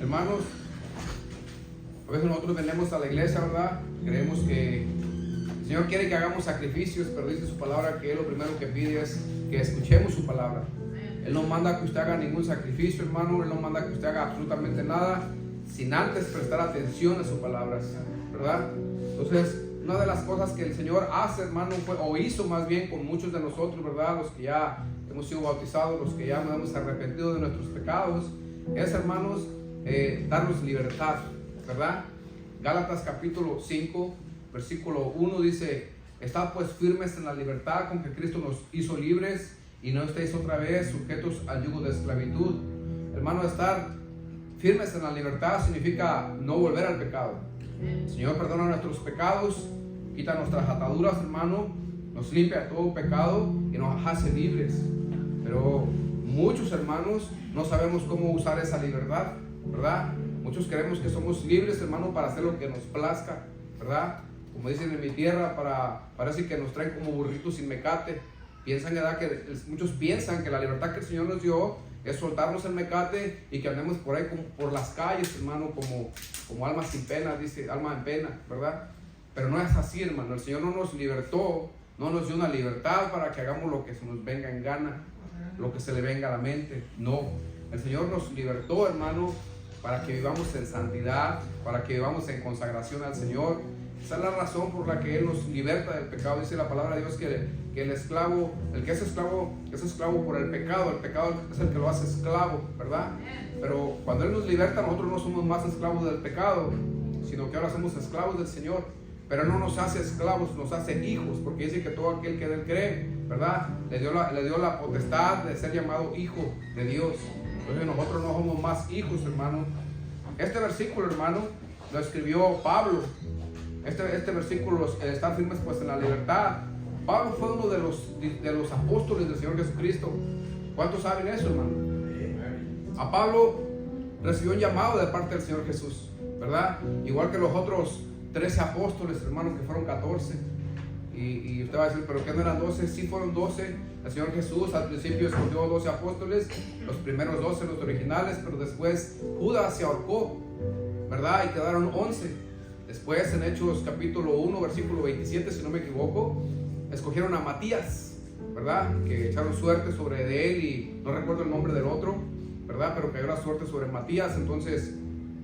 Hermanos, a veces nosotros venimos a la iglesia, ¿verdad? Creemos que el Señor quiere que hagamos sacrificios, pero dice su palabra que Él lo primero que pide es que escuchemos su palabra. Él no manda que usted haga ningún sacrificio, hermano. Él no manda que usted haga absolutamente nada sin antes prestar atención a sus palabras, ¿verdad? Entonces, una de las cosas que el Señor hace, hermano, o hizo más bien con muchos de nosotros, ¿verdad? Los que ya hemos sido bautizados, los que ya nos hemos arrepentido de nuestros pecados, es, hermanos, darnos libertad, ¿verdad? Gálatas capítulo 5, versículo 1 dice: estad pues firmes en la libertad con que Cristo nos hizo libres, y no estéis otra vez sujetos al yugo de esclavitud. Hermano, estar firmes en la libertad significa no volver al pecado. El Señor perdona nuestros pecados, quita nuestras ataduras, hermano, nos limpia de todo pecado y nos hace libres. Pero muchos, hermanos, no sabemos cómo usar esa libertad, ¿verdad? Muchos creemos que somos libres, hermano, para hacer lo que nos plazca, ¿verdad? Como dicen en mi tierra, parece que nos traen como burritos sin mecate. Muchos piensan que la libertad que el Señor nos dio es soltarnos el mecate y que andemos por ahí como por las calles, hermano, como almas sin pena, dice, alma en pena, ¿verdad? Pero no es así, hermano. El Señor no nos libertó, no nos dio una libertad para que hagamos lo que se nos venga en gana, lo que se le venga a la mente. No, el Señor nos libertó, hermano, para que vivamos en santidad, para que vivamos en consagración al Señor. Esa es la razón por la que Él nos liberta del pecado. Dice la palabra de Dios que el esclavo, el que es esclavo por el pecado es el que lo hace esclavo, ¿verdad? Pero cuando Él nos liberta, nosotros no somos más esclavos del pecado, sino que ahora somos esclavos del Señor. Pero no nos hace esclavos, nos hace hijos, porque dice que todo aquel que en Él cree, ¿verdad? Le dio la potestad de ser llamado hijo de Dios. Entonces nosotros no somos más hijos, hermano. Este versículo, hermano, lo escribió Pablo. Este versículo, estar firmes pues en la libertad. Pablo fue uno de los apóstoles del Señor Jesucristo. ¿Cuántos saben eso, hermano? A Pablo recibió un llamado de parte del Señor Jesús, ¿verdad? Igual que los otros 13 apóstoles, hermano, que fueron 14. Y usted va a decir, ¿pero qué no eran 12? Sí fueron 12. El Señor Jesús al principio escogió 12 apóstoles, los primeros 12, los originales, pero después Judas se ahorcó, ¿verdad? Y quedaron 11. Después en Hechos capítulo 1, versículo 27, si no me equivoco, escogieron a Matías, ¿verdad? Que echaron suerte de él y no recuerdo el nombre del otro, ¿verdad? Pero cayó la suerte sobre Matías. Entonces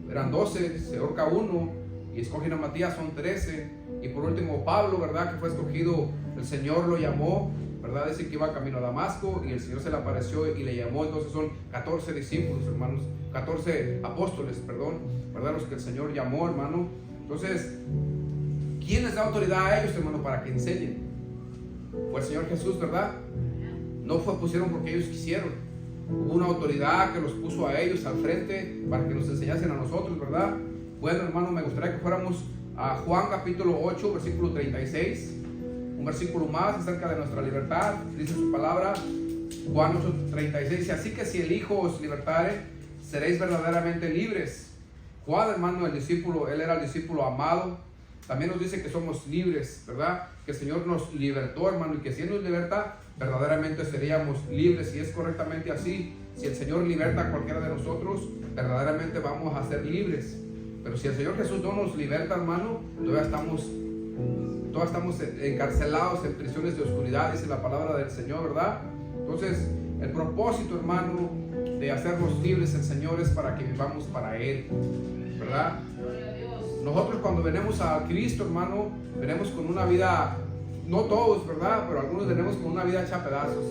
eran 12, se ahorca uno y escogen a Matías, son 13. Y por último Pablo, ¿verdad? Que fue escogido, el Señor lo llamó, ¿verdad? Dice que iba camino a Damasco y el Señor se le apareció y le llamó. Entonces son 14 discípulos, hermanos, 14 apóstoles, perdón, ¿verdad? Los que el Señor llamó, hermano. Entonces, ¿quién les da autoridad a ellos, hermano, para que enseñen? Fue el Señor Jesús, ¿verdad? No pusieron porque ellos quisieron. Hubo una autoridad que los puso a ellos al frente para que nos enseñasen a nosotros, ¿verdad? Bueno, hermano, me gustaría que fuéramos a Juan capítulo 8, versículo 36. Un versículo más acerca de nuestra libertad. Dice su palabra, Juan 8, 36. Dice: así que si el Hijo os libertare, seréis verdaderamente libres. Juan, hermano, el discípulo, él era el discípulo amado. También nos dice que somos libres, ¿verdad? Que el Señor nos libertó, hermano, y que si Él nos liberta, verdaderamente seríamos libres. Y es correctamente así. Si el Señor liberta a cualquiera de nosotros, verdaderamente vamos a ser libres. Pero si el Señor Jesús no nos liberta, hermano, todavía estamos encarcelados en prisiones de oscuridad, dice la palabra del Señor, ¿verdad? Entonces, el propósito, hermano, de hacernos libres el Señor es para que vivamos para Él, ¿verdad? Nosotros cuando venimos a Cristo, hermano, venimos con una vida, no todos, ¿verdad? Pero algunos venimos con una vida hecha a pedazos,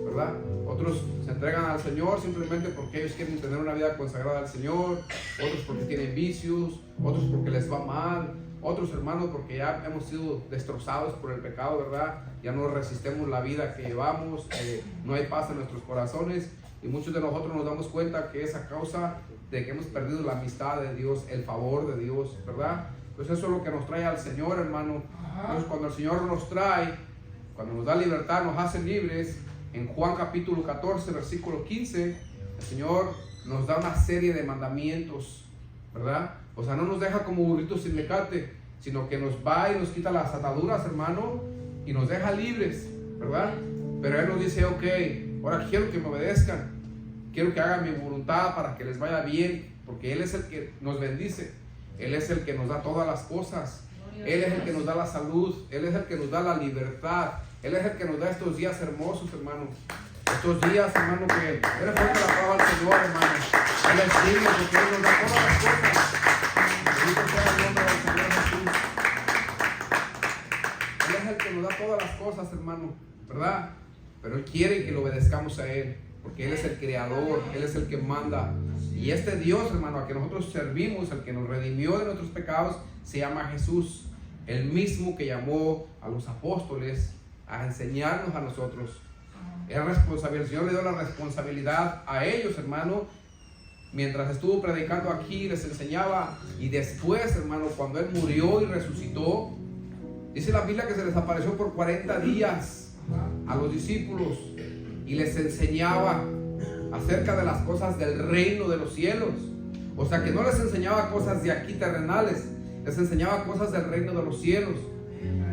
¿verdad? Otros se entregan al Señor simplemente porque ellos quieren tener una vida consagrada al Señor, otros porque tienen vicios, otros porque les va mal, otros, hermanos, porque ya hemos sido destrozados por el pecado, ¿verdad? Ya no resistimos la vida que llevamos, no hay paz en nuestros corazones, y muchos de nosotros nos damos cuenta que es a causa de que hemos perdido la amistad de Dios, el favor de Dios, ¿verdad? Pues eso es lo que nos trae al Señor, hermano. Entonces, cuando el Señor nos trae, cuando nos da libertad, nos hace libres. En Juan capítulo 14, versículo 15, el Señor nos da una serie de mandamientos, ¿verdad? O sea, no nos deja como burritos sin mecate, sino que nos va y nos quita las ataduras, hermano, y nos deja libres, ¿verdad? Pero Él nos dice, ok, ahora quiero que me obedezcan, quiero que hagan mi voluntad para que les vaya bien, porque Él es el que nos bendice, Él es el que nos da todas las cosas, Él es el que nos da la salud, Él es el que nos da la libertad, Él es el que nos da estos días hermosos, hermano. Estos días, hermano, que Él es fuerte la palabra al Señor, hermano. Él es digno porque Él nos da todas las cosas. Bendito sea el nombre del Señor Jesús. Él es el que nos da todas las cosas, hermano, ¿verdad? Pero Él quiere que lo obedezcamos a Él, porque Él es el creador, Él es el que manda. Y este Dios, hermano, a que nosotros servimos, el que nos redimió de nuestros pecados, se llama Jesús, el mismo que llamó a los apóstoles a enseñarnos a nosotros. Era responsabilidad, el Señor le dio la responsabilidad a ellos, hermano, mientras estuvo predicando aquí, les enseñaba. Y después, hermano, cuando Él murió y resucitó, dice la Biblia que se les apareció por 40 días a los discípulos y les enseñaba acerca de las cosas del reino de los cielos. O sea que no les enseñaba cosas de aquí terrenales, les enseñaba cosas del reino de los cielos.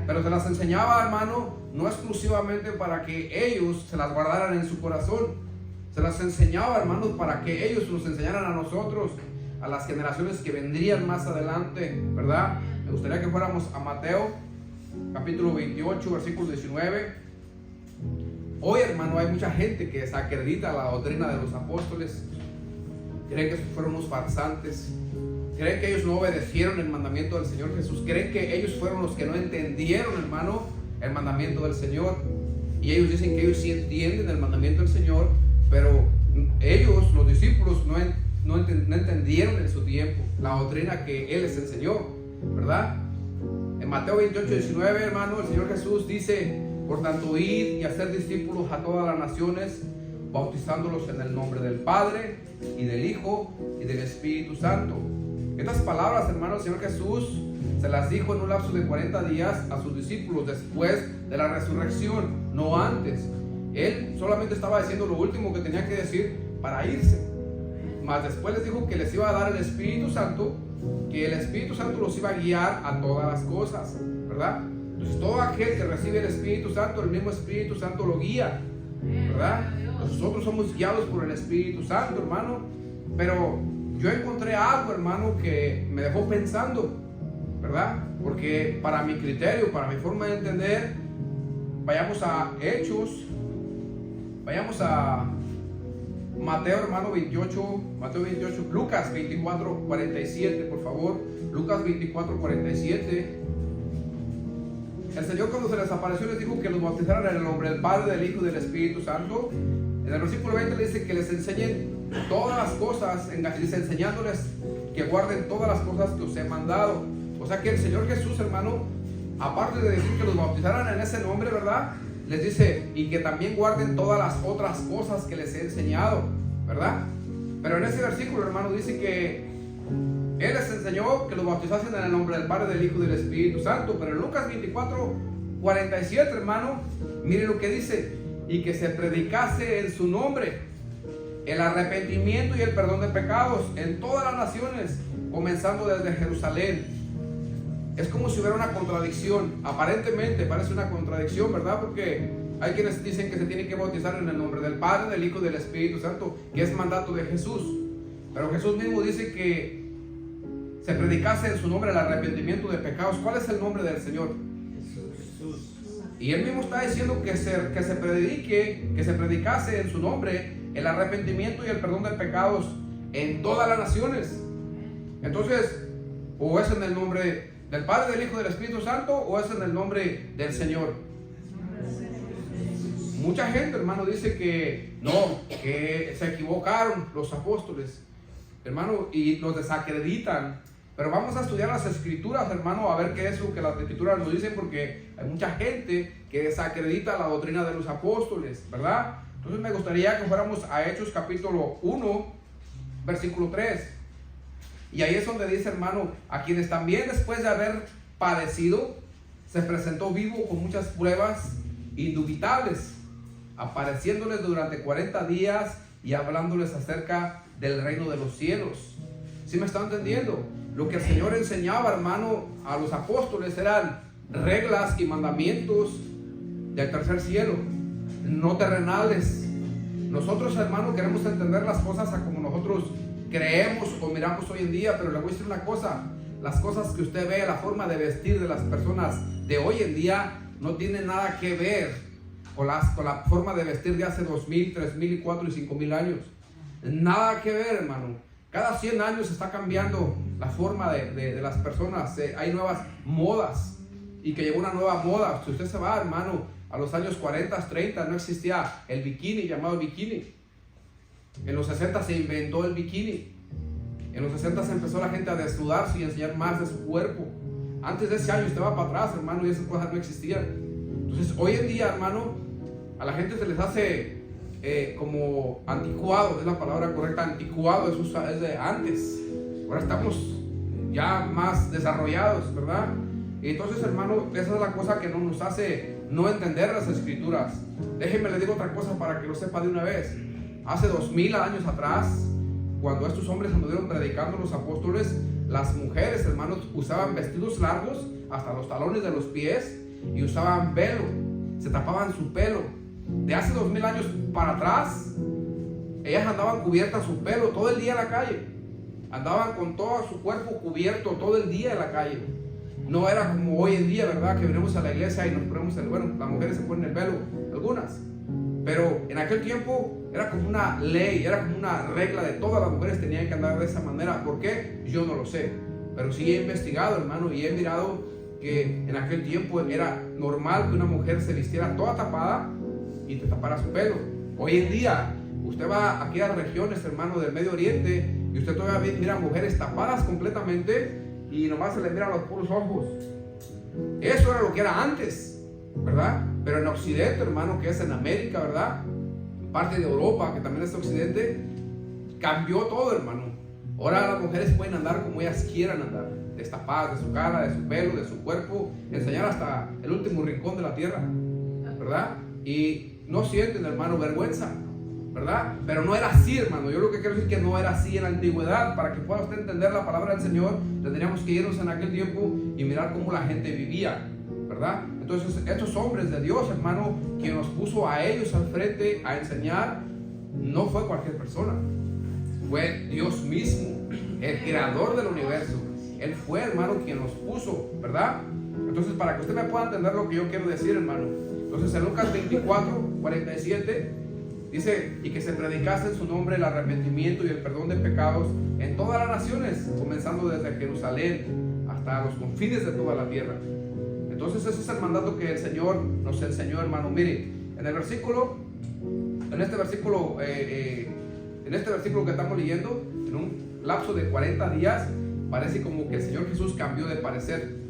Pero se las enseñaba, hermano, no exclusivamente para que ellos se las guardaran en su corazón. Se las enseñaba, hermanos, para que ellos nos enseñaran a nosotros, a las generaciones que vendrían más adelante, ¿verdad? Me gustaría que fuéramos a Mateo, capítulo 28, versículo 19. Hoy, hermano, hay mucha gente que desacredita la doctrina de los apóstoles. Creen que fueron unos farsantes. Creen que ellos no obedecieron el mandamiento del Señor Jesús. Creen que ellos fueron los que no entendieron, hermano, el mandamiento del Señor. Y ellos dicen que ellos sí entienden el mandamiento del Señor, pero ellos, los discípulos, no entendieron en su tiempo la doctrina que Él les enseñó, ¿verdad? En Mateo 28, 19, hermano, el Señor Jesús dice: por tanto, id y hacer discípulos a todas las naciones, bautizándolos en el nombre del Padre, y del Hijo, y del Espíritu Santo. Estas palabras, hermano, el Señor Jesús se las dijo en un lapso de 40 días a sus discípulos después de la resurrección, no antes. Él solamente estaba diciendo lo último que tenía que decir para irse. Mas después les dijo que les iba a dar el Espíritu Santo, que el Espíritu Santo los iba a guiar a todas las cosas, ¿verdad? Entonces todo aquel que recibe el Espíritu Santo, el mismo Espíritu Santo lo guía, ¿verdad? Nosotros somos guiados por el Espíritu Santo, hermano. Pero yo encontré algo, hermano, que me dejó pensando, ¿verdad? Porque para mi criterio, para mi forma de entender, vayamos a Hechos, vayamos a Mateo, hermano, 28, Lucas 24, 47, por favor. Lucas 24, 47. El Señor, cuando se les apareció, les dijo que los bautizaran en el nombre del Padre, del Hijo y del Espíritu Santo. En el versículo 20 le dice que les enseñen todas las cosas, dice, enseñándoles que guarden todas las cosas que os he mandado. O sea que el Señor Jesús, hermano, aparte de decir que los bautizaran en ese nombre, ¿verdad?, les dice, y que también guarden todas las otras cosas que les he enseñado, ¿verdad? Pero en ese versículo, hermano, dice que Él les enseñó que los bautizasen en el nombre del Padre, del Hijo y del Espíritu Santo. Pero en Lucas 24, 47, hermano, mire lo que dice: y que se predicase en su nombre el arrepentimiento y el perdón de pecados en todas las naciones, comenzando desde Jerusalén. Es como si hubiera una contradicción. Aparentemente parece una contradicción, ¿verdad? Porque hay quienes dicen que se tiene que bautizar en el nombre del Padre, del Hijo y del Espíritu Santo, que es mandato de Jesús. Pero Jesús mismo dice que se predicase en su nombre el arrepentimiento de pecados. ¿Cuál es el nombre del Señor? Jesús. Y Él mismo está diciendo que se predicase en su nombre el arrepentimiento y el perdón de pecados en todas las naciones. Entonces, o es en el nombre del Padre, del Hijo y del Espíritu Santo, o es en el nombre del Señor. Mucha gente, hermano, dice que no, que se equivocaron los apóstoles, hermano, y los desacreditan. Pero vamos a estudiar las Escrituras, hermano, a ver qué es lo que las Escrituras nos dicen, porque hay mucha gente que desacredita la doctrina de los apóstoles, ¿verdad? Entonces me gustaría que fuéramos a Hechos capítulo 1, versículo 3. Y ahí es donde dice, hermano, a quienes también después de haber padecido, se presentó vivo con muchas pruebas indubitables, apareciéndoles durante 40 días y hablándoles acerca del reino de los cielos. ¿Sí me están entendiendo? Lo que el Señor enseñaba, hermano, a los apóstoles eran reglas y mandamientos del tercer cielo, no terrenales, nosotros, hermano, queremos entender las cosas a como nosotros creemos o miramos hoy en día, pero le voy a decir una cosa: las cosas que usted ve, la forma de vestir de las personas de hoy en día no tiene nada que ver con la forma de vestir de hace 2000, 3000, 4000 y 5000 años. Nada que ver, hermano. Cada 100 años está cambiando la forma de las personas. Hay nuevas modas, y que llegó una nueva moda. Si usted se va, hermano, a los años 40, 30, no existía el bikini, llamado bikini. En los 60 se inventó el bikini. En los 60 se empezó la gente a desnudarse y a enseñar más de su cuerpo. Antes de ese año usted va para atrás, hermano, y esas cosas no existían. Entonces, hoy en día, hermano, a la gente se les hace como anticuado, es la palabra correcta, anticuado, eso es de antes. Ahora estamos ya más desarrollados, ¿verdad? Y entonces, hermano, esa es la cosa que no nos hace no entender las escrituras. Déjenme le digo otra cosa para que lo sepa de una vez. Hace 2000 años atrás, cuando estos hombres anduvieron predicando, los apóstoles, las mujeres, hermanos, usaban vestidos largos hasta los talones de los pies y usaban velo, se tapaban su pelo. De hace 2000 años para atrás, ellas andaban cubiertas su pelo todo el día en la calle. Andaban con todo su cuerpo cubierto todo el día en la calle. No era como hoy en día, ¿verdad? Que venimos a la iglesia y nos ponemos bueno, las mujeres se ponen el velo, algunas. Pero en aquel tiempo era como una ley, era como una regla de todas las mujeres tenían que andar de esa manera. ¿Por qué? Yo no lo sé. Pero sí he investigado, hermano, y he mirado que en aquel tiempo era normal que una mujer se vistiera toda tapada y te tapara su pelo. Hoy en día, usted va aquí a regiones, hermano, del Medio Oriente, y usted todavía mira mujeres tapadas completamente y nomás se les mira los puros ojos. Eso era lo que era antes, ¿verdad? Pero en Occidente, hermano, que es en América, ¿verdad? Parte de Europa, que también es Occidente, cambió todo, hermano. Ahora las mujeres pueden andar como ellas quieran andar, destapadas de su cara, de su pelo, de su cuerpo, enseñar hasta el último rincón de la tierra, ¿verdad? Y no sienten, hermano, vergüenza, ¿verdad? Pero no era así, hermano. Yo lo que quiero decir es que no era así en la antigüedad. Para que pueda usted entender la palabra del Señor, tendríamos que irnos en aquel tiempo y mirar cómo la gente vivía, ¿verdad? Entonces, estos hombres de Dios, hermano, quien nos puso a ellos al frente a enseñar, no fue cualquier persona. Fue Dios mismo, el creador del universo. Él fue, hermano, quien nos puso, ¿verdad? Entonces, para que usted me pueda entender lo que yo quiero decir, hermano. Entonces, en Lucas 24, 47, dice: y que se predicase en su nombre el arrepentimiento y el perdón de pecados en todas las naciones, comenzando desde Jerusalén hasta los confines de toda la tierra. Entonces, ese es el mandato que el Señor nos enseñó, hermano. Mire, en este versículo que estamos leyendo, en un lapso de 40 días, parece como que el Señor Jesús cambió de parecer.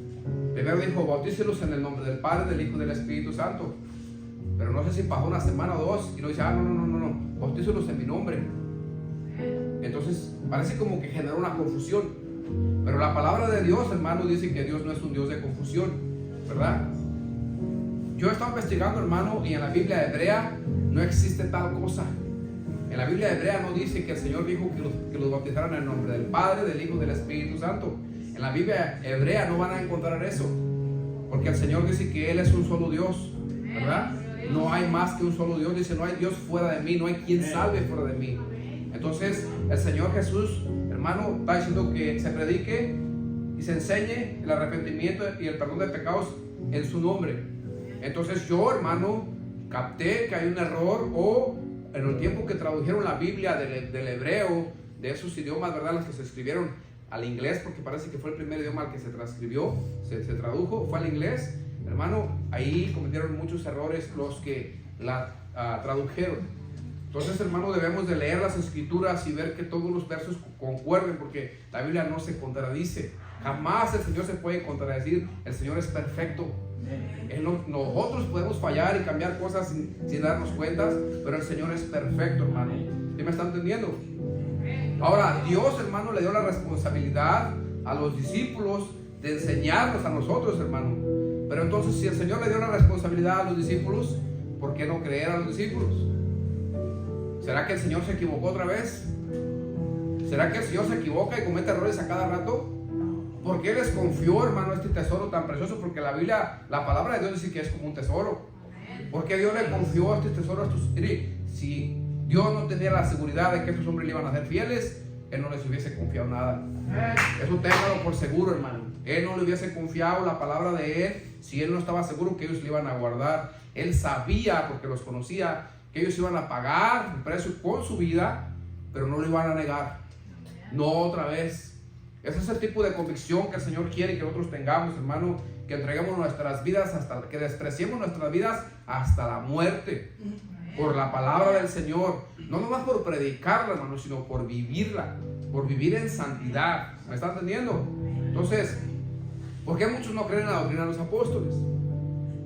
Primero dijo: bautícelos en el nombre del Padre, del Hijo y del Espíritu Santo. Pero no sé si pasó una semana o dos y lo dice: no, bautícelos en mi nombre. Entonces parece como que generó una confusión. Pero la palabra de Dios, hermano, dice que Dios no es un Dios de confusión, ¿verdad? Yo he estado investigando, hermano, y en la Biblia hebrea no existe tal cosa. En la Biblia hebrea no dice que el Señor dijo que los bautizaran en el nombre del Padre, del Hijo y del Espíritu Santo. En la Biblia hebrea no van a encontrar eso, porque el Señor dice que Él es un solo Dios, ¿verdad? No hay más que un solo Dios. Dice: no hay Dios fuera de mí, no hay quien salve fuera de mí. Entonces el Señor Jesús, hermano, está diciendo que se predique y se enseñe el arrepentimiento y el perdón de pecados en su nombre. Entonces yo, hermano, capté que hay un error, o en el tiempo que tradujeron la Biblia del hebreo, de esos idiomas, ¿verdad?, las que se escribieron al inglés, porque parece que fue el primer idioma al que se transcribió, se tradujo, fue al inglés. Hermano, ahí cometieron muchos errores los que la tradujeron. Entonces, hermano, debemos de leer las escrituras y ver que todos los versos concuerden, porque la Biblia no se contradice. Jamás el Señor se puede contradecir. El Señor es perfecto. Nosotros podemos fallar y cambiar cosas sin darnos cuenta, pero el Señor es perfecto, hermano. ¿Sí me está entendiendo? Ahora, Dios, hermano, le dio la responsabilidad a los discípulos de enseñarnos a nosotros, hermano. Pero entonces, si el Señor le dio la responsabilidad a los discípulos, ¿por qué no creer a los discípulos? ¿Será que el Señor se equivocó otra vez? ¿Será que el Señor se equivoca y comete errores a cada rato? ¿Por qué les confió, hermano, este tesoro tan precioso? Porque la Biblia, la palabra de Dios dice que es como un tesoro. ¿Por qué Dios le confió este tesoro a estos? Si Dios no tenía la seguridad de que estos hombres le iban a ser fieles, Él no les hubiese confiado nada. Eso téngalo por seguro, hermano. Él no le hubiese confiado la palabra de Él si Él no estaba seguro que ellos le iban a guardar. Él sabía, porque los conocía, que ellos iban a pagar el precio con su vida, pero no lo iban a negar. No otra vez. Ese es el tipo de convicción que el Señor quiere que nosotros tengamos, hermano, que entreguemos nuestras vidas que despreciemos nuestras vidas hasta la muerte por la palabra del Señor, no nomás por predicarla, hermano, sino por vivirla, por vivir en santidad. ¿Me está entendiendo? Entonces, ¿por qué muchos no creen en la doctrina de los apóstoles?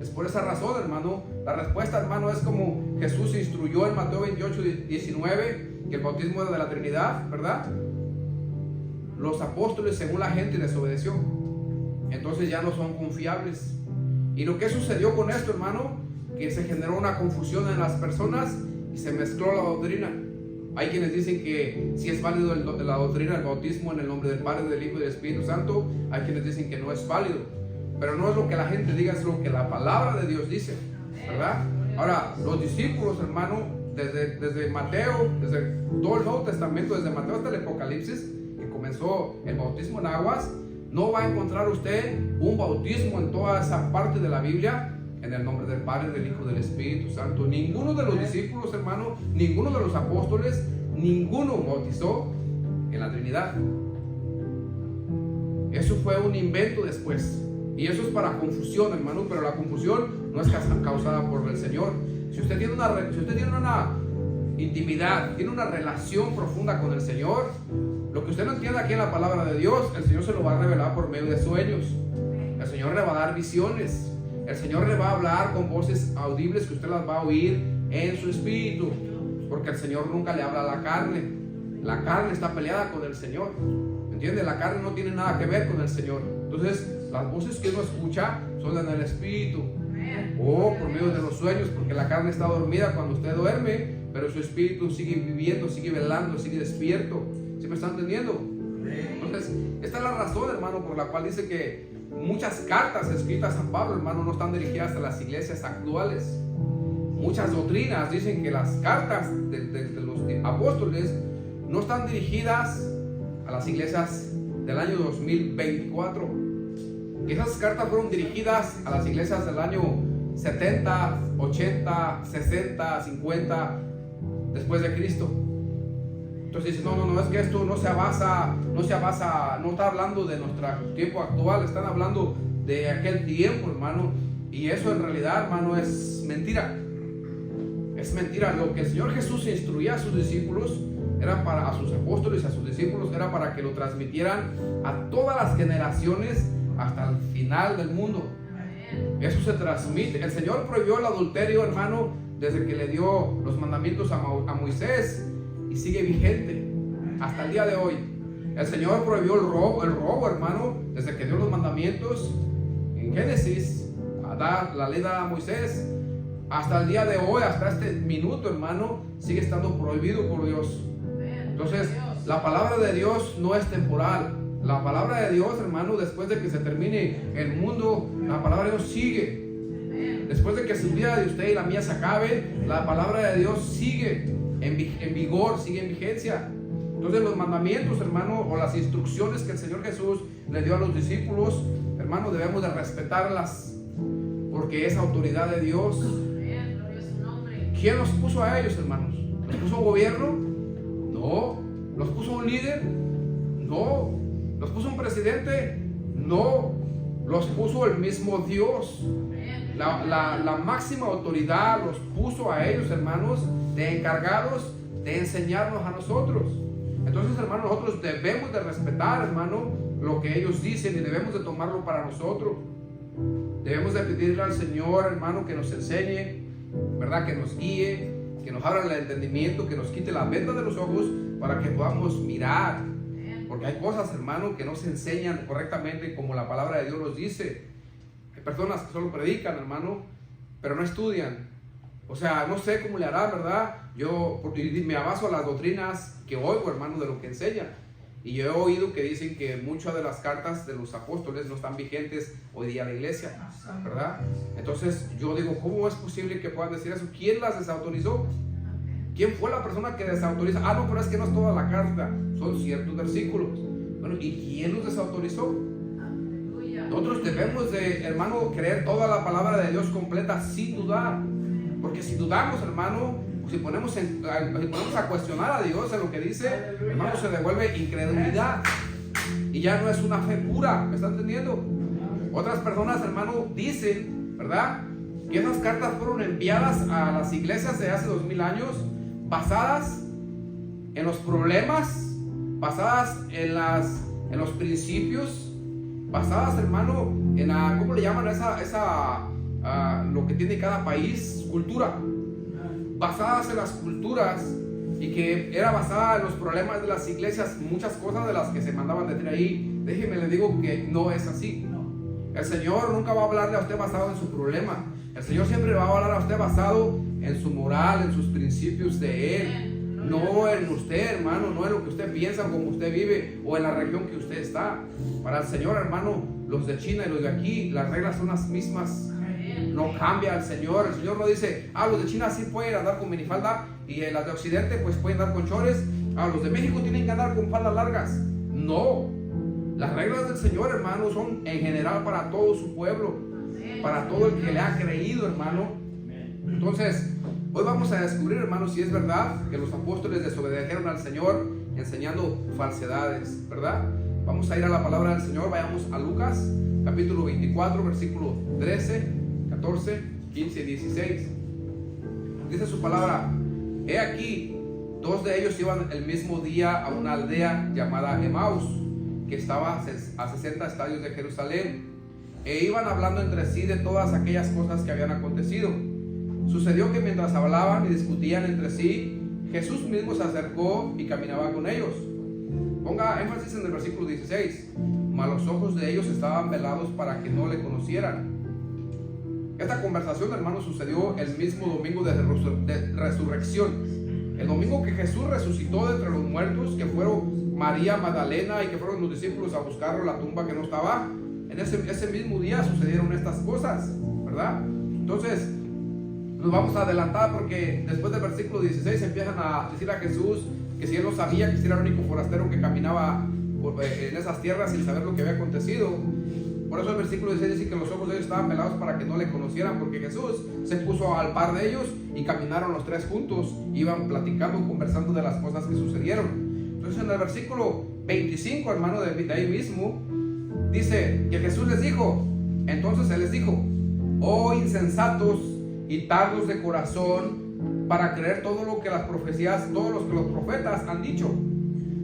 Es por esa razón, hermano. La respuesta, hermano, es como Jesús instruyó en Mateo 28, 19, que el bautismo era de la Trinidad, ¿verdad? Los apóstoles, según la gente, desobedeció. Entonces ya no son confiables. Y lo que sucedió con esto, hermano, que se generó una confusión en las personas y se mezcló la doctrina. Hay quienes dicen que sí es válido la doctrina del bautismo en el nombre del Padre, del Hijo y del Espíritu Santo. Hay quienes dicen que no es válido. Pero no es lo que la gente diga, es lo que la palabra de Dios dice, ¿verdad? Ahora, los discípulos, hermano, desde Mateo, desde todo el Nuevo Testamento, desde Mateo hasta el Apocalipsis, que comenzó el bautismo en aguas, no va a encontrar usted un bautismo en toda esa parte de la Biblia en el nombre del Padre, del Hijo y del Espíritu Santo. Ninguno de los discípulos, hermano, ninguno de los apóstoles, ninguno bautizó en la Trinidad. Eso fue un invento después. Y eso es para confusión, hermano, pero la confusión no es causada por el Señor. Si usted tiene una intimidad, tiene una relación profunda con el Señor, lo que usted no entiende aquí en la palabra de Dios, el Señor se lo va a revelar por medio de sueños. El Señor le va a dar visiones. El Señor le va a hablar con voces audibles que usted las va a oír en su espíritu, porque el Señor nunca le habla a la carne. La carne está peleada con el Señor, ¿entiende? La carne no tiene nada que ver con el Señor. Entonces, las voces que uno escucha son en el espíritu o por medio de los sueños, porque la carne está dormida cuando usted duerme, pero su espíritu sigue viviendo, sigue velando, sigue despierto. ¿Sí me están entendiendo? Entonces, esta es la razón, hermano, por la cual dice que muchas cartas escritas a Pablo, hermano, no están dirigidas a las iglesias actuales. Muchas doctrinas dicen que las cartas de los apóstoles no están dirigidas a las iglesias del año 2024. Esas cartas fueron dirigidas a las iglesias del año 70, 80, 60, 50 después de Cristo. Entonces dice, no, es que esto no está hablando de nuestro tiempo actual, están hablando de aquel tiempo, hermano. Y eso en realidad, hermano, es mentira. Es mentira. Lo que el Señor Jesús instruía a sus discípulos, a sus apóstoles, a sus discípulos, era para que lo transmitieran a todas las generaciones hasta el final del mundo. Eso se transmite. El Señor prohibió el adulterio, hermano, desde que le dio los mandamientos a Moisés, y sigue vigente hasta el día de hoy. El Señor prohibió el robo, hermano, desde que dio los mandamientos en Génesis, la ley dada a Moisés, hasta el día de hoy, hasta este minuto, hermano, sigue estando prohibido por Dios. Entonces, la palabra de Dios no es temporal. La palabra de Dios, hermano, después de que se termine el mundo, la palabra de Dios sigue. Después de que su vida de usted y la mía se acabe, la palabra de Dios sigue en vigor, sigue en vigencia. Entonces los mandamientos, hermano, o las instrucciones que el Señor Jesús le dio a los discípulos, hermano, debemos de respetarlas, porque es autoridad de Dios. ¿Quién los puso a ellos, hermanos? ¿Los puso un gobierno? No. ¿Los puso un líder? No. ¿Los puso un presidente? No. Los puso el mismo Dios. La máxima autoridad los puso a ellos, hermanos, de encargados de enseñarnos a nosotros. Entonces, hermanos, nosotros debemos de respetar, hermano, lo que ellos dicen, y debemos de tomarlo para nosotros. Debemos de pedirle al Señor, hermano, que nos enseñe, ¿verdad? Que nos guíe, que nos abra el entendimiento, que nos quite la venda de los ojos para que podamos mirar. Porque hay cosas, hermano, que no se enseñan correctamente como la palabra de Dios nos dice. Hay personas que solo predican, hermano, pero no estudian. O sea, no sé cómo le harán, ¿verdad? Yo me abaso a las doctrinas que oigo, hermano, de lo que enseñan. Y yo he oído que dicen que muchas de las cartas de los apóstoles no están vigentes hoy día en la iglesia, ¿verdad? Entonces yo digo, ¿cómo es posible que puedan decir eso? ¿Quién las desautorizó? ¿Quién fue la persona que desautoriza? Ah, no, pero es que no es toda la carta, son ciertos versículos. Bueno, ¿y quién los desautorizó? Nosotros debemos de, hermano, creer toda la palabra de Dios completa sin dudar. Porque si dudamos, hermano, si ponemos a cuestionar a Dios en lo que dice, hermano, se devuelve incredulidad. Y ya no es una fe pura, ¿me están entendiendo? Otras personas, hermano, dicen, ¿verdad?, que esas cartas fueron enviadas a las iglesias de hace 2000 años basadas en los problemas, basadas en los principios, basadas, hermano, en ¿cómo le llaman lo que tiene cada país? Cultura. Basadas en las culturas, y que era basada en los problemas de las iglesias, muchas cosas de las que se mandaban decir ahí. Déjeme le digo que no es así. El Señor nunca va a hablarle a usted basado en su problema. El Señor siempre va a hablar a usted basado en su moral, en sus principios de Él. No en usted, hermano, no en lo que usted piensa o como usted vive o en la región que usted está. Para el Señor, hermano, los de China y los de aquí, las reglas son las mismas. No cambia el Señor. El Señor no dice, los de China sí pueden andar con minifalda y las de Occidente pues pueden andar con chores. Los de México tienen que andar con faldas largas. No. Las reglas del Señor, hermano, son en general para todo su pueblo, para todo el que le ha creído, hermano. Entonces, hoy vamos a descubrir, hermano, si es verdad que los apóstoles desobedecieron al Señor enseñando falsedades, ¿verdad? Vamos a ir a la palabra del Señor. Vayamos a Lucas, capítulo 24, versículos 13, 14, 15 y 16. Dice su palabra: he aquí, dos de ellos iban el mismo día a una aldea llamada Emaús, que estaba a 60 estadios de Jerusalén, e iban hablando entre sí de todas aquellas cosas que habían acontecido. Sucedió que mientras hablaban y discutían entre sí, Jesús mismo se acercó y caminaba con ellos. Ponga énfasis en el versículo 16. Mas los ojos de ellos estaban velados para que no le conocieran. Esta conversación, hermano, sucedió el mismo domingo de resurrección. El domingo que Jesús resucitó de entre los muertos, que fueron María Magdalena y que fueron los discípulos a buscarlo la tumba que no estaba. En ese mismo día sucedieron estas cosas, ¿verdad? Entonces nos vamos a adelantar, porque después del versículo 16 empiezan a decir a Jesús que si él no sabía, que si era el único forastero que caminaba en esas tierras sin saber lo que había acontecido. Por eso el versículo 16 dice que los ojos de ellos estaban velados para que no le conocieran, porque Jesús se puso al par de ellos y caminaron los tres juntos, iban platicando, conversando de las cosas que sucedieron. Entonces en el versículo 25, hermano, de ahí mismo, dice que Jesús les dijo, entonces Él les dijo: oh insensatos y tardos de corazón para creer todo lo que las profecías, todos los que los profetas han dicho.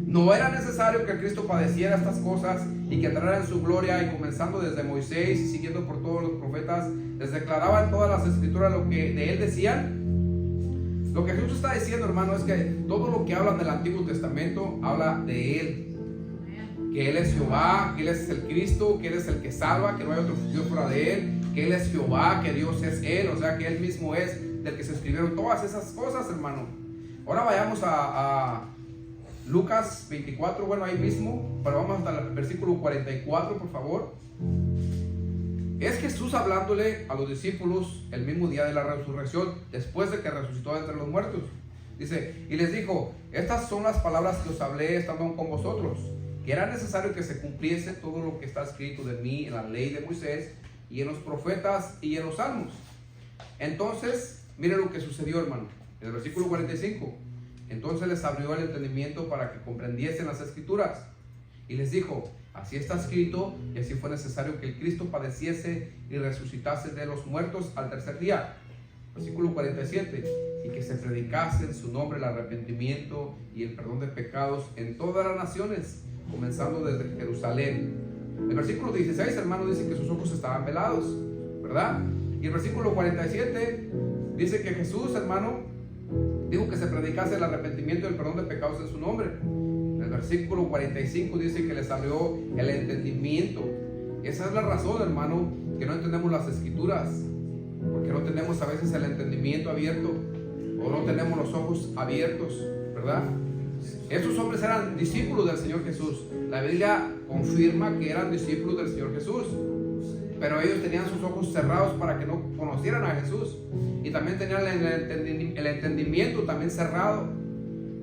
¿No era necesario que Cristo padeciera estas cosas y que entrara en su gloria? Y comenzando desde Moisés y siguiendo por todos los profetas, les declaraban todas las escrituras lo que de Él decían. Lo que Jesús está diciendo, hermano, es que todo lo que hablan del Antiguo Testamento habla de Él. Que Él es Jehová, que Él es el Cristo, que Él es el que salva, que no hay otro Dios fuera de Él, que Él es Jehová, que Dios es Él, o sea que Él mismo es del que se escribieron todas esas cosas, hermano. Ahora vayamos a Lucas 24, bueno, ahí mismo, pero vamos hasta el versículo 44, por favor. Es Jesús hablándole a los discípulos el mismo día de la resurrección, después de que resucitó entre los muertos. Dice, y les dijo: estas son las palabras que os hablé estando aún con vosotros, que era necesario que se cumpliese todo lo que está escrito de mí en la ley de Moisés y en los profetas y en los salmos. Entonces, miren lo que sucedió, hermano, en el versículo 45. Entonces les abrió el entendimiento para que comprendiesen las escrituras, y les dijo: así está escrito, y así fue necesario que el Cristo padeciese y resucitase de los muertos al tercer día. Versículo 47. Y que se predicase en su nombre el arrepentimiento y el perdón de pecados en todas las naciones, comenzando desde Jerusalén. El versículo 16, hermano, dice que sus ojos estaban velados, ¿verdad? Y el versículo 47 dice que Jesús, hermano, dijo que se predicase el arrepentimiento y el perdón de pecados en su nombre. En el versículo 45 dice que les abrió el entendimiento. Esa es la razón, hermano, que no entendemos las escrituras, porque no tenemos a veces el entendimiento abierto, o no tenemos los ojos abiertos, ¿verdad? Esos hombres eran discípulos del Señor Jesús. La Biblia confirma que eran discípulos del Señor Jesús. pero ellos tenían sus ojos cerrados para que no conocieran a Jesús, y también tenían el entendimiento también cerrado.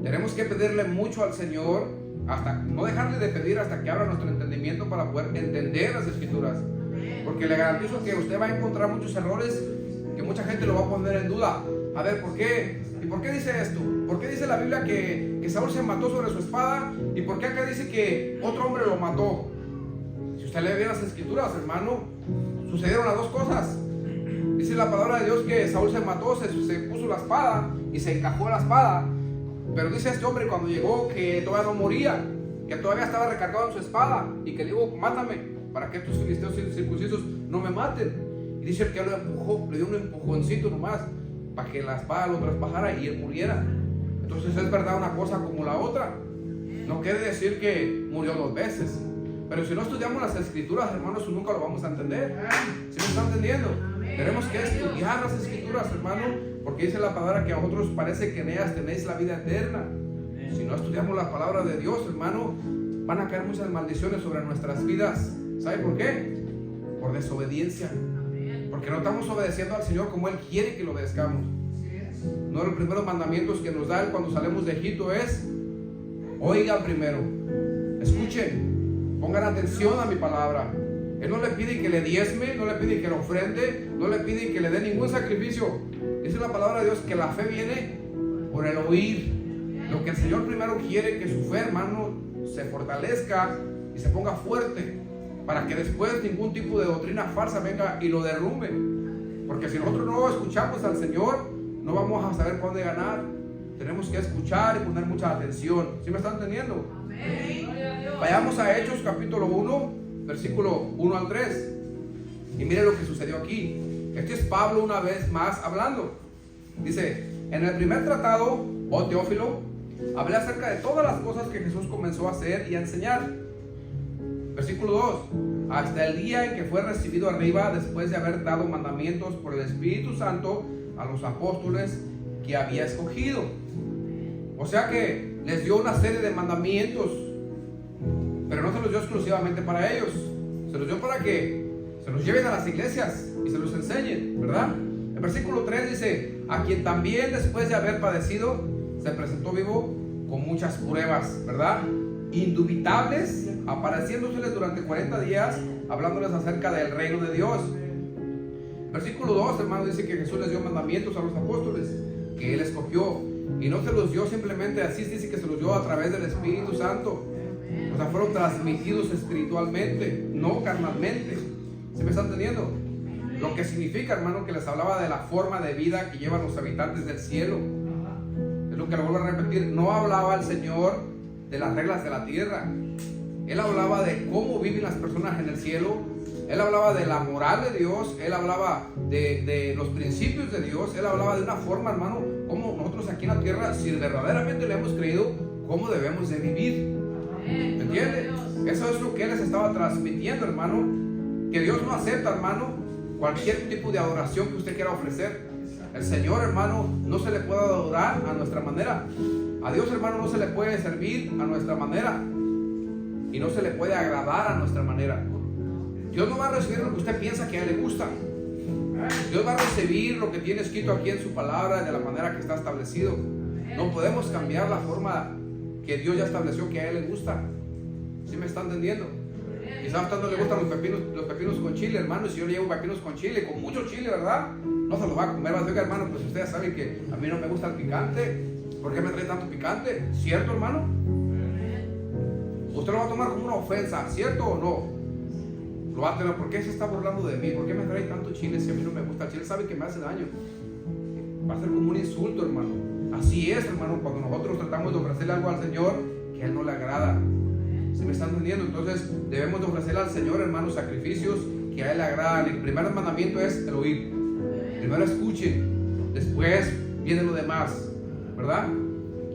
Tenemos que pedirle mucho al Señor, hasta no dejarle de pedir hasta que abra nuestro entendimiento para poder entender las Escrituras, porque le garantizo que usted va a encontrar muchos errores que mucha gente lo va a poner en duda. A ver, ¿por qué? ¿Y por qué dice esto? ¿Por qué dice la Biblia que Saúl se mató sobre su espada? ¿Y por qué acá dice que otro hombre lo mató? Si usted lee bien las Escrituras, hermano, sucedieron las dos cosas. Dice la palabra de Dios que Saúl se mató, se puso la espada y se encajó la espada. Pero dice este hombre cuando llegó que todavía no moría, que todavía estaba recargado en su espada, y que le dijo: mátame, para que estos filisteos circuncisos no me maten. Y dice el que lo empujó, le dio un empujoncito nomás, para que la espada lo traspasara y él muriera. Entonces es verdad una cosa como la otra. No quiere decir que murió dos veces, pero si no estudiamos las Escrituras, hermanos, nunca lo vamos a entender. ¿Sí me están entendiendo? Tenemos que estudiar las Escrituras, hermano, porque dice la palabra que a vosotros parece que en ellas tenéis la vida eterna. Si no estudiamos la palabra de Dios, hermano, van a caer muchas maldiciones sobre nuestras vidas. ¿Sabe por qué? Por desobediencia. Porque no estamos obedeciendo al Señor como Él quiere que lo obedezcamos. Uno de los primeros mandamientos que nos da Él cuando salimos de Egipto es: oigan primero, escuchen, pongan atención a mi palabra. Él no le pide que le diezme, no le pide que le ofrende, no le pide que le dé ningún sacrificio. Dice la palabra de Dios que la fe viene por el oír. Lo que el Señor primero quiere, que su fe, hermano, se fortalezca y se ponga fuerte, para que después ningún tipo de doctrina falsa venga y lo derrumbe. Porque si nosotros no escuchamos al Señor, no vamos a saber por dónde ganar. Tenemos que escuchar y poner mucha atención. ¿Sí me están entendiendo? Amén. Vayamos a Hechos capítulo 1, versículo 1 al 3. Y mire lo que sucedió aquí. Este es Pablo una vez más hablando. Dice: en el primer tratado, oh Teófilo, hablé acerca de todas las cosas que Jesús comenzó a hacer y a enseñar. Versículo 2: hasta el día en que fue recibido arriba, después de haber dado mandamientos por el Espíritu Santo a los apóstoles que había escogido. O sea que les dio una serie de mandamientos, pero no se los dio exclusivamente para ellos. Se los dio para que se los lleven a las iglesias y se los enseñen, ¿verdad? El versículo 3 dice: a quien también después de haber padecido se presentó vivo con muchas pruebas, ¿verdad? Indubitables, apareciéndoseles durante 40 días, hablándoles acerca del reino de Dios. Versículo 2, hermano, dice que Jesús les dio mandamientos a los apóstoles que Él escogió, y no se los dio simplemente así, dice que se los dio a través del Espíritu Santo. O sea, fueron transmitidos espiritualmente, no carnalmente. ¿Se me está entendiendo? Lo que significa, hermano, que les hablaba de la forma de vida que llevan los habitantes del cielo. Es lo que le vuelvo a repetir. No hablaba el Señor de las reglas de la tierra. Él hablaba de cómo viven las personas en el cielo. Él hablaba de la moral de Dios. Él hablaba de los principios de Dios. Él hablaba de una forma, hermano, como nosotros aquí en la tierra, si verdaderamente le hemos creído, cómo debemos de vivir. ¿Me entiende? Eso es lo que Él les estaba transmitiendo, hermano. Que Dios no acepta, hermano, cualquier tipo de adoración que usted quiera ofrecer. El Señor, hermano, no se le puede adorar a nuestra manera. A Dios, hermano, no se le puede servir a nuestra manera, y no se le puede agradar a nuestra manera. Dios no va a recibir lo que usted piensa que a Él le gusta. Dios va a recibir lo que tiene escrito aquí en su palabra de la manera que está establecido. No podemos cambiar la forma que Dios ya estableció que a Él le gusta. ¿Sí me está entendiendo? Quizás a usted no le gustan los pepinos con chile, hermano. Y si yo le llevo pepinos con chile, con mucho chile, ¿verdad? No se los va a comer. Va a decir, hermano, pues ustedes saben que a mí no me gusta el picante. ¿Por qué me trae tanto picante? ¿Cierto, hermano? Usted lo va a tomar como una ofensa, ¿cierto o no? Lo va a tener. ¿Por qué se está burlando de mí? ¿Por qué me trae tanto chile si a mí no me gusta el chile? Sabe que me hace daño. Va a ser como un insulto, hermano. Así es, hermano, cuando nosotros tratamos de ofrecerle algo al Señor que a Él no le agrada. ¿Se me están entendiendo? Entonces debemos de ofrecerle al Señor, hermano, sacrificios que a Él le agradan. El primer mandamiento es el oír. Primero escuche, después viene lo demás, ¿verdad?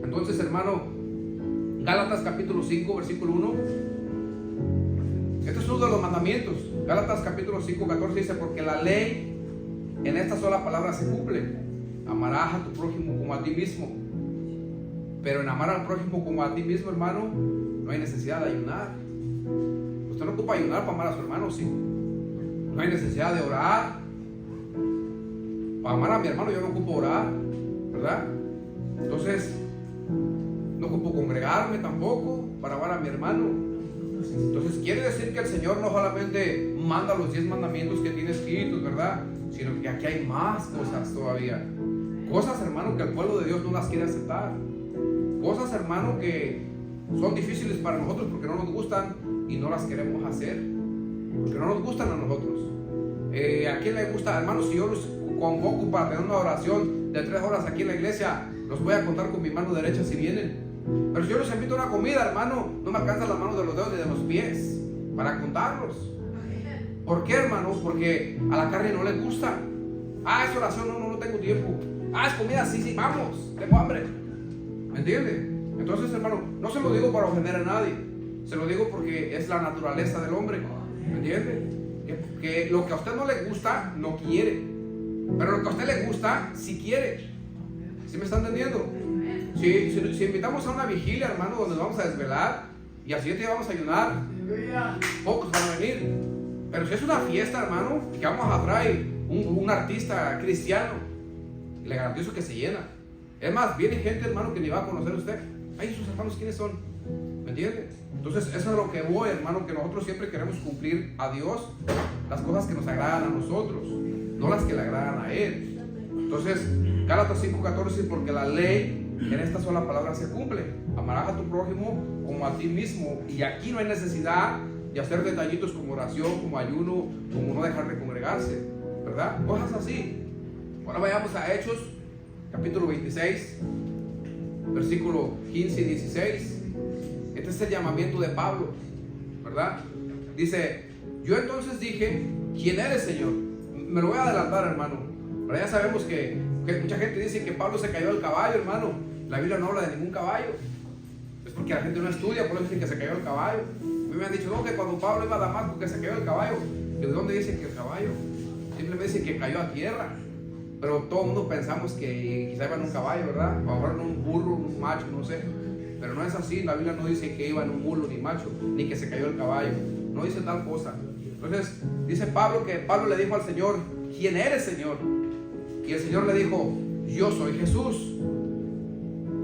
Entonces, hermano, Gálatas capítulo 5, versículo 1. Este es uno de los mandamientos. Gálatas capítulo 5, 14 dice: porque la ley en esta sola palabra se cumple: amarás a tu prójimo como a ti mismo. Pero en amar al prójimo como a ti mismo, hermano, no hay necesidad de ayunar. Usted no ocupa ayunar para amar a su hermano, sí. No hay necesidad de orar. Para amar a mi hermano yo no ocupo orar, ¿verdad? Entonces, no ocupo congregarme tampoco para amar a mi hermano. Entonces quiere decir que el Señor no solamente manda los 10 mandamientos que tiene escritos, ¿verdad? Sino que aquí hay más cosas todavía. Cosas, hermano, que el pueblo de Dios no las quiere aceptar. Cosas, hermano, que son difíciles para nosotros porque no nos gustan y no las queremos hacer. Porque no nos gustan a nosotros. ¿A quién le gusta? Hermanos, si yo los convoco para tener una oración de 3 horas aquí en la iglesia, los voy a contar con mi mano derecha si vienen. Pero si yo los invito a una comida, hermano, no me alcanzan las manos de los dedos ni de los pies para contarlos. ¿Por qué, hermano? Porque a la carne no le gusta. Es oración, no tengo tiempo. Es comida, sí, vamos, tengo hambre. ¿Me entiende? Entonces, hermano, no se lo digo para ofender a nadie. Se lo digo porque es la naturaleza del hombre. ¿Me entiende? Que lo que a usted no le gusta, no quiere. Pero lo que a usted le gusta, sí quiere. ¿Sí me está entendiendo? Si invitamos a una vigilia, hermano, donde vamos a desvelar y al siguiente día vamos a ayunar, pocos van a venir. Pero si es una fiesta, hermano, que vamos a traer un artista cristiano, le garantizo que se llena. Es más, viene gente, hermano, que ni va a conocer a usted. Sus hermanos, ¿quiénes son? ¿Me entiende? Entonces, eso es a lo que voy, hermano, que nosotros siempre queremos cumplir a Dios las cosas que nos agradan a nosotros, no las que le agradan a Él. Entonces, Gálatas 5:14, porque la ley en esta sola palabra se cumple: amarás a tu prójimo como a ti mismo. Y aquí no hay necesidad de hacer detallitos como oración, como ayuno, como no dejar de congregarse, ¿verdad? Cosas así. Ahora vayamos a Hechos, capítulo 26, versículo 15 y 16. Este es el llamamiento de Pablo, ¿verdad? Dice: yo entonces dije, ¿quién eres, Señor? Me lo voy a adelantar, hermano. Pero ya sabemos que mucha gente dice que Pablo se cayó del caballo, hermano. La Biblia no habla de ningún caballo. Es porque la gente no estudia, por eso dicen que se cayó del caballo. A mí me han dicho, no, que cuando Pablo iba a Damasco que se cayó del caballo. ¿De dónde dicen que el caballo? Simplemente dicen que cayó a tierra. Pero todo el mundo pensamos que quizá iba en un caballo, ¿verdad? O ahora en un burro, un macho, no sé. Pero no es así. La Biblia no dice que iba en un burro ni macho, ni que se cayó el caballo. No dice tal cosa. Entonces dice Pablo que Pablo le dijo al Señor, ¿quién eres, Señor? Y el Señor le dijo, yo soy Jesús.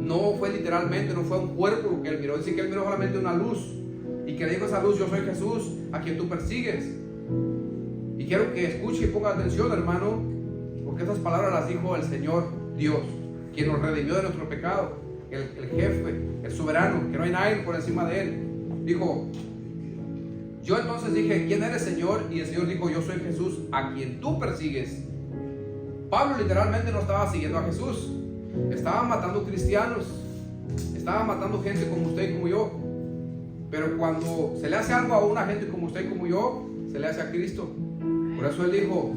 No fue literalmente, no fue un cuerpo lo que él miró. Dice que él miró solamente una luz. Y que le dijo a esa luz, yo soy Jesús, a quien tú persigues. Y quiero que escuche y ponga atención, hermano, porque esas palabras las dijo el Señor Dios, quien nos redimió de nuestro pecado, el jefe, el soberano, que no hay nadie por encima de él. Dijo, yo entonces dije, ¿quién eres, Señor? Y el Señor dijo, yo soy Jesús, a quien tú persigues. Pablo literalmente no estaba siguiendo a Jesús, estaba matando cristianos, estaba matando gente como usted y como yo. Pero cuando se le hace algo a una gente como usted y como yo, se le hace a Cristo. Por eso él dijo,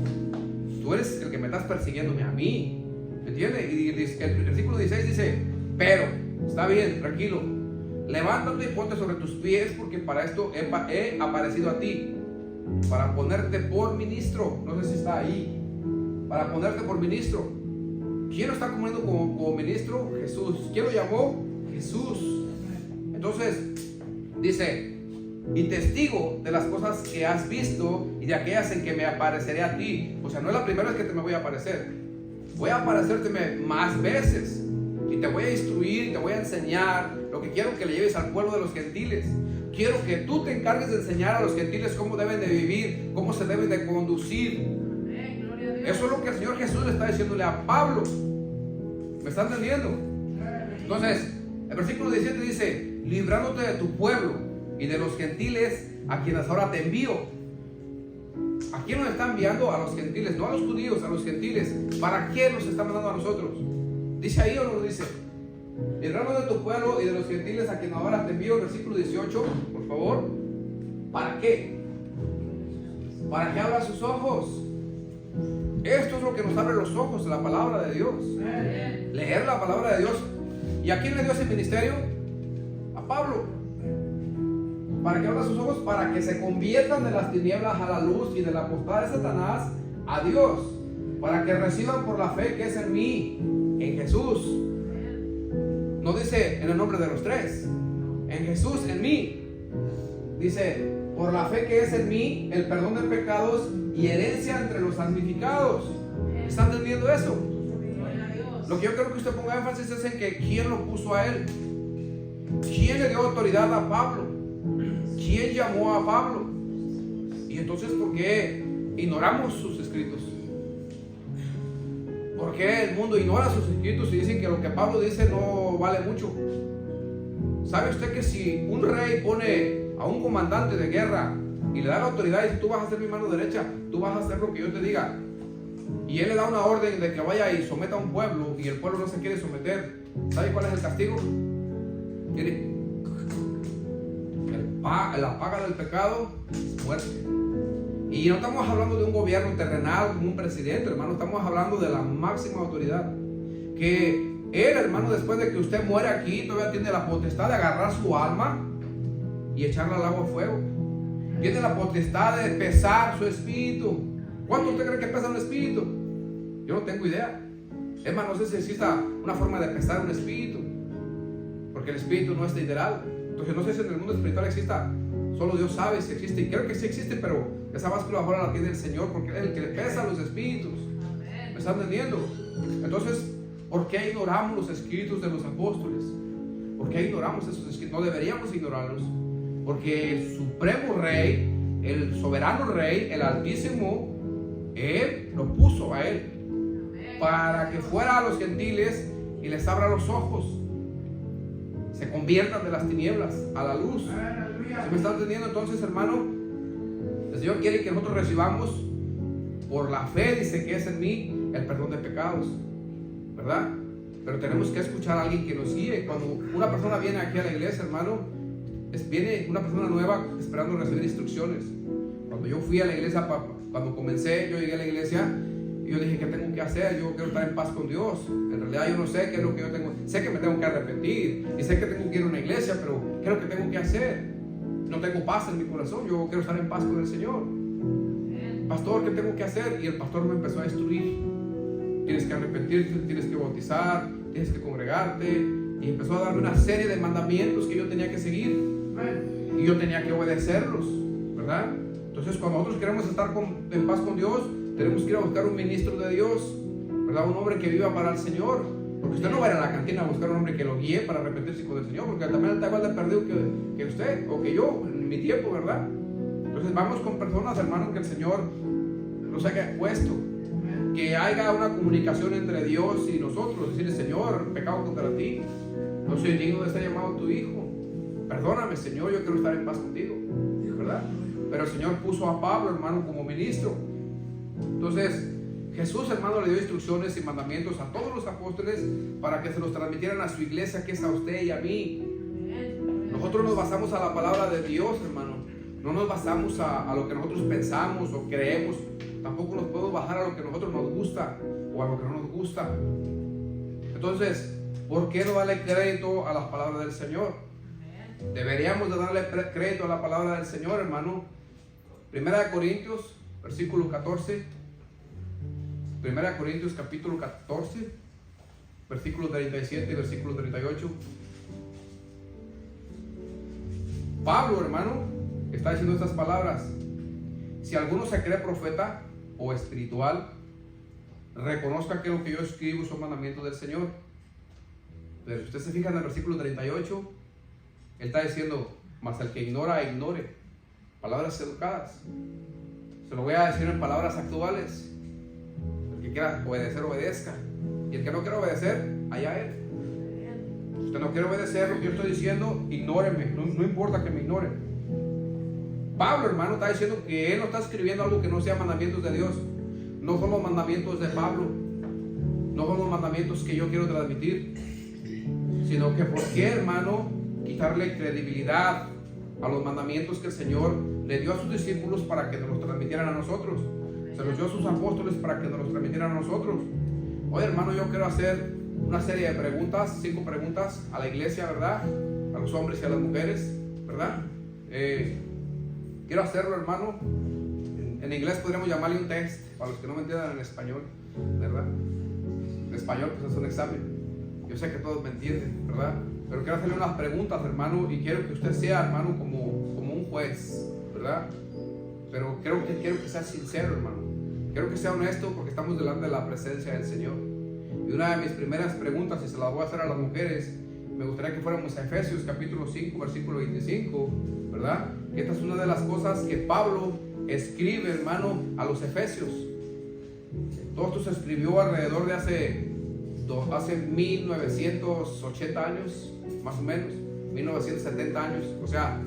tú eres el que me estás persiguiéndome a mí. ¿Me entiendes? Y el versículo 16 dice, pero, está bien, tranquilo, levántate y ponte sobre tus pies, porque para esto he aparecido a ti, para ponerte por ministro. No sé si está ahí. Para ponerte por ministro. ¿Quién lo está poniendo como ministro? Jesús. ¿Quién lo llamó? Jesús. Entonces, dice, y testigo de las cosas que has visto y de aquellas en que me apareceré a ti. O sea, no es la primera vez que te me voy a aparecer. Voy a aparecerte más veces. Y te voy a instruir, te voy a enseñar lo que quiero que le lleves al pueblo de los gentiles. Quiero que tú te encargues de enseñar a los gentiles cómo deben de vivir, cómo se deben de conducir. Eso es lo que el Señor Jesús le está diciéndole a Pablo. ¿Me está entendiendo? Entonces, el versículo 17 dice, librándote de tu pueblo y de los gentiles a quienes ahora te envío. ¿A quién nos está enviando? A los gentiles, no a los judíos, a los gentiles. ¿Para qué nos está mandando a nosotros? ¿Dice ahí o no lo dice? Librándote de tu pueblo y de los gentiles a quienes ahora te envío. Versículo 18, por favor. ¿Para qué? Para que abra sus ojos. Esto es lo que nos abre los ojos, la palabra de Dios. Leer la palabra de Dios. ¿Y a quién le dio ese ministerio? A Pablo. Para que abra sus ojos, para que se conviertan de las tinieblas a la luz y de la potestad de Satanás a Dios, para que reciban por la fe que es en mí, en Jesús. No dice en el nombre de los tres, en Jesús, en mí. Dice, por la fe que es en mí, el perdón de pecados y herencia entre los santificados. ¿Está entendiendo eso? Lo que yo quiero que usted ponga énfasis es en que ¿quién lo puso a él? ¿Quién le dio autoridad a Pablo? ¿Quién llamó a Pablo? Y entonces, ¿por qué ignoramos sus escritos? ¿Por qué el mundo ignora sus escritos y dicen que lo que Pablo dice no vale mucho? ¿Sabe usted que si un rey pone a un comandante de guerra y le da la autoridad y dice, tú vas a ser mi mano derecha, tú vas a hacer lo que yo te diga, y él le da una orden de que vaya y someta a un pueblo y el pueblo no se quiere someter, ¿sabe cuál es el castigo? Mire, la paga del pecado es muerte. Y no estamos hablando de un gobierno terrenal como un presidente, hermano, estamos hablando de la máxima autoridad. Que él, hermano, después de que usted muere aquí, todavía tiene la potestad de agarrar su alma y echarla al agua a fuego. Tiene la potestad de pesar su espíritu. ¿Cuánto usted cree que pesa un espíritu? Yo no tengo idea. Es más, no sé si exista una forma de pesar un espíritu, porque el espíritu no es literal. Entonces no sé si en el mundo espiritual exista. Solo Dios sabe si existe, y creo que sí existe, pero esa báscula ahora la tiene el Señor, porque Él es el que le pesa los espíritus. ¿Me están entendiendo? Entonces, ¿por qué ignoramos los escritos de los apóstoles? ¿Por qué ignoramos esos escritos? No deberíamos ignorarlos, porque el supremo rey, el soberano rey, el altísimo, Él lo puso a Él para que fuera a los gentiles y les abra los ojos, se conviertan de las tinieblas a la luz. ¿Se me está entendiendo? Entonces, hermano, el Señor quiere que nosotros recibamos por la fe, dice que es en mí, el perdón de pecados, ¿verdad? Pero tenemos que escuchar a alguien que nos guíe. Cuando una persona viene aquí a la iglesia, hermano, viene una persona nueva esperando recibir instrucciones. Cuando yo fui a la iglesia, cuando comencé, yo llegué a la iglesia y yo dije, ¿qué tengo que hacer? Yo quiero estar en paz con Dios. En realidad yo no sé qué es lo que yo tengo. Sé que me tengo que arrepentir y sé que tengo que ir a una iglesia, pero ¿qué es lo que tengo que hacer? No tengo paz en mi corazón. Yo quiero estar en paz con el Señor. Pastor, ¿qué tengo que hacer? Y el pastor me empezó a instruir. Tienes que arrepentirte, tienes que bautizar, tienes que congregarte. Y empezó a darme una serie de mandamientos que yo tenía que seguir. Y yo tenía que obedecerlos, ¿verdad? Entonces, cuando nosotros queremos estar en paz con Dios, tenemos que ir a buscar un ministro de Dios, ¿verdad? Un hombre que viva para el Señor. Porque usted no va a ir a la cantina a buscar un hombre que lo guíe para arrepentirse con el Señor, porque también él está igual de perdido que usted o que yo en mi tiempo, ¿verdad? Entonces vamos con personas, hermanos, que el Señor nos haya puesto, que haya una comunicación entre Dios y nosotros, decirle, Señor, pecado contra ti, no soy digno de ser llamado tu hijo, perdóname, Señor, yo quiero estar en paz contigo, ¿verdad? Pero el Señor puso a Pablo, hermano, como ministro. Entonces Jesús, hermano, le dio instrucciones y mandamientos a todos los apóstoles para que se los transmitieran a su iglesia, que es a usted y a mí. Nosotros nos basamos a la palabra de Dios, hermano. No nos basamos a lo que nosotros pensamos o creemos. Tampoco nos podemos bajar a lo que a nosotros nos gusta o a lo que no nos gusta. Entonces, ¿por qué no darle crédito a las palabras del Señor? Deberíamos de darle crédito a la palabra del Señor, hermano. 1 Corintios, versículo 14. 1 Corintios capítulo 14, versículo 37 y versículo 38. Pablo, hermano, está diciendo estas palabras. Si alguno se cree profeta o espiritual, reconozca que lo que yo escribo son mandamientos del Señor. Pero si usted se fija en el versículo 38, él está diciendo, mas el que ignora, ignore. Palabras educadas. Se lo voy a decir en palabras actuales. El que quiera obedecer, obedezca. Y el que no quiera obedecer, allá él. Si usted no quiere obedecer lo que yo estoy diciendo, ignóreme. No importa que me ignore. Pablo, hermano, está diciendo que él no está escribiendo algo que no sea mandamientos de Dios. No son los mandamientos de Pablo. No son los mandamientos que yo quiero transmitir. Sino que, ¿por qué, hermano, quitarle credibilidad a los mandamientos que el Señor le dio a sus discípulos para que nos los transmitieran a nosotros? Se los dio a sus apóstoles para que nos los transmitieran a nosotros. Hoy, hermano, yo quiero hacer una serie de preguntas, 5 preguntas a la iglesia, ¿verdad? A los hombres y a las mujeres, ¿verdad? Quiero hacerlo, hermano. En inglés podríamos llamarle un test, para los que no me entiendan en español, ¿verdad? En español, pues es un examen. Yo sé que todos me entienden, ¿verdad? Pero quiero hacerle unas preguntas, hermano, y quiero que usted sea, hermano, como un juez, ¿verdad? Pero quiero que sea sincero, hermano. Quiero que sea honesto porque estamos delante de la presencia del Señor. Y una de mis primeras preguntas, y se las voy a hacer a las mujeres, me gustaría que fuéramos a Efesios capítulo 5, versículo 25, ¿verdad? Esta es una de las cosas que Pablo escribe, hermano, a los efesios. Todo esto se escribió alrededor de hace 1980 años, más o menos, 1970 años, o sea,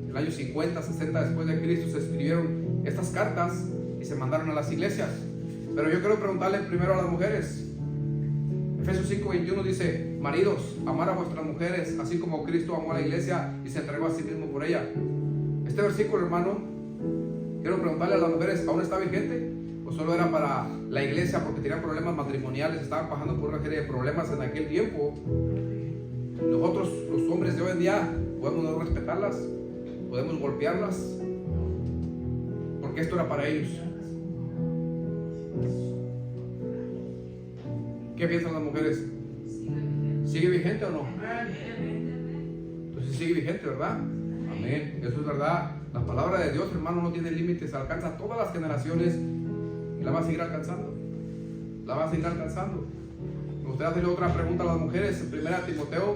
el año 50, 60 después de Cristo se escribieron estas cartas y se mandaron a las iglesias. Pero yo quiero preguntarle primero a las mujeres. Efesios 5:21 dice: maridos, amar a vuestras mujeres, así como Cristo amó a la iglesia y se entregó a sí mismo por ella. Este versículo, hermano, quiero preguntarle a las mujeres, ¿aún está vigente? ¿O solo era para la iglesia porque tenían problemas matrimoniales, estaban pasando por una serie de problemas en aquel tiempo? Nosotros, los hombres de hoy en día, podemos no respetarlas, podemos golpearlas, porque esto era para ellos. ¿Qué piensan las mujeres? ¿Sigue vigente o no? Entonces sigue vigente, ¿verdad? Amén. Eso es verdad. La palabra de Dios, hermano, no tiene límites, alcanza a todas las generaciones y la va a seguir alcanzando. La va a seguir alcanzando. Me gustaría hacerle otra pregunta a las mujeres en 1 Timoteo,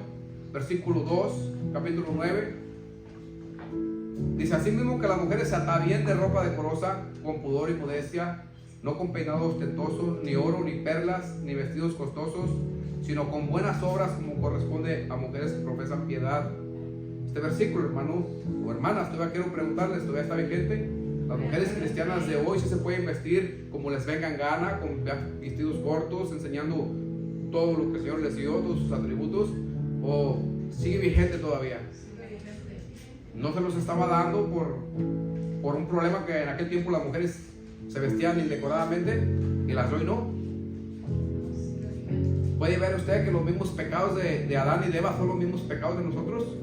versículo 2, capítulo 9. Dice: así mismo que las mujeres se atavíen de ropa decorosa, con pudor y modestia, no con peinado ostentoso, ni oro, ni perlas, ni vestidos costosos, sino con buenas obras, como corresponde a mujeres que profesan piedad. Este versículo, hermano o hermanas, todavía quiero preguntarles, ¿todavía está vigente? Las mujeres cristianas de hoy sí se pueden vestir como les venga en gana, con vestidos cortos, enseñando todo lo que el Señor les dio, todos sus atributos, o sigue vigente todavía. No se los estaba dando por un problema que en aquel tiempo las mujeres se vestían indecoradamente y las de hoy no. ¿Puede ver usted que los mismos pecados de Adán y de Eva son los mismos pecados de nosotros?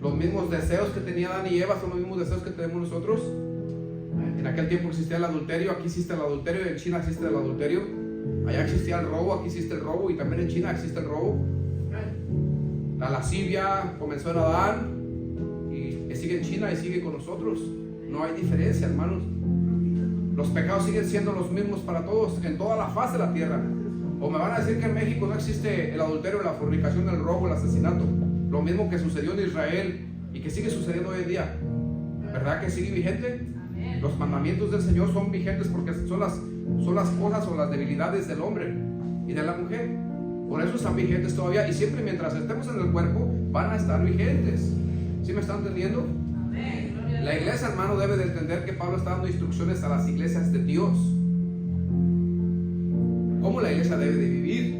Los mismos deseos que tenía Adán y Eva son los mismos deseos que tenemos nosotros. En aquel tiempo existía el adulterio, aquí existe el adulterio, en China existe el adulterio. Allá existía el robo, aquí existe el robo, y también en China existe el robo. La lascivia comenzó en Adán y sigue en China y sigue con nosotros. No hay diferencia, hermanos. Los pecados siguen siendo los mismos para todos, en toda la faz de la tierra. O me van a decir que en México no existe el adulterio, la fornicación, el robo, el asesinato. Lo mismo que sucedió en Israel y que sigue sucediendo hoy en día. ¿Verdad que sigue vigente? Los mandamientos del Señor son vigentes porque son las cosas o las debilidades del hombre y de la mujer. Por eso están vigentes todavía, y siempre mientras estemos en el cuerpo van a estar vigentes. ¿Sí me están entendiendo? La iglesia, hermano, debe de entender que Pablo está dando instrucciones a las iglesias de Dios. Cómo la iglesia debe de vivir,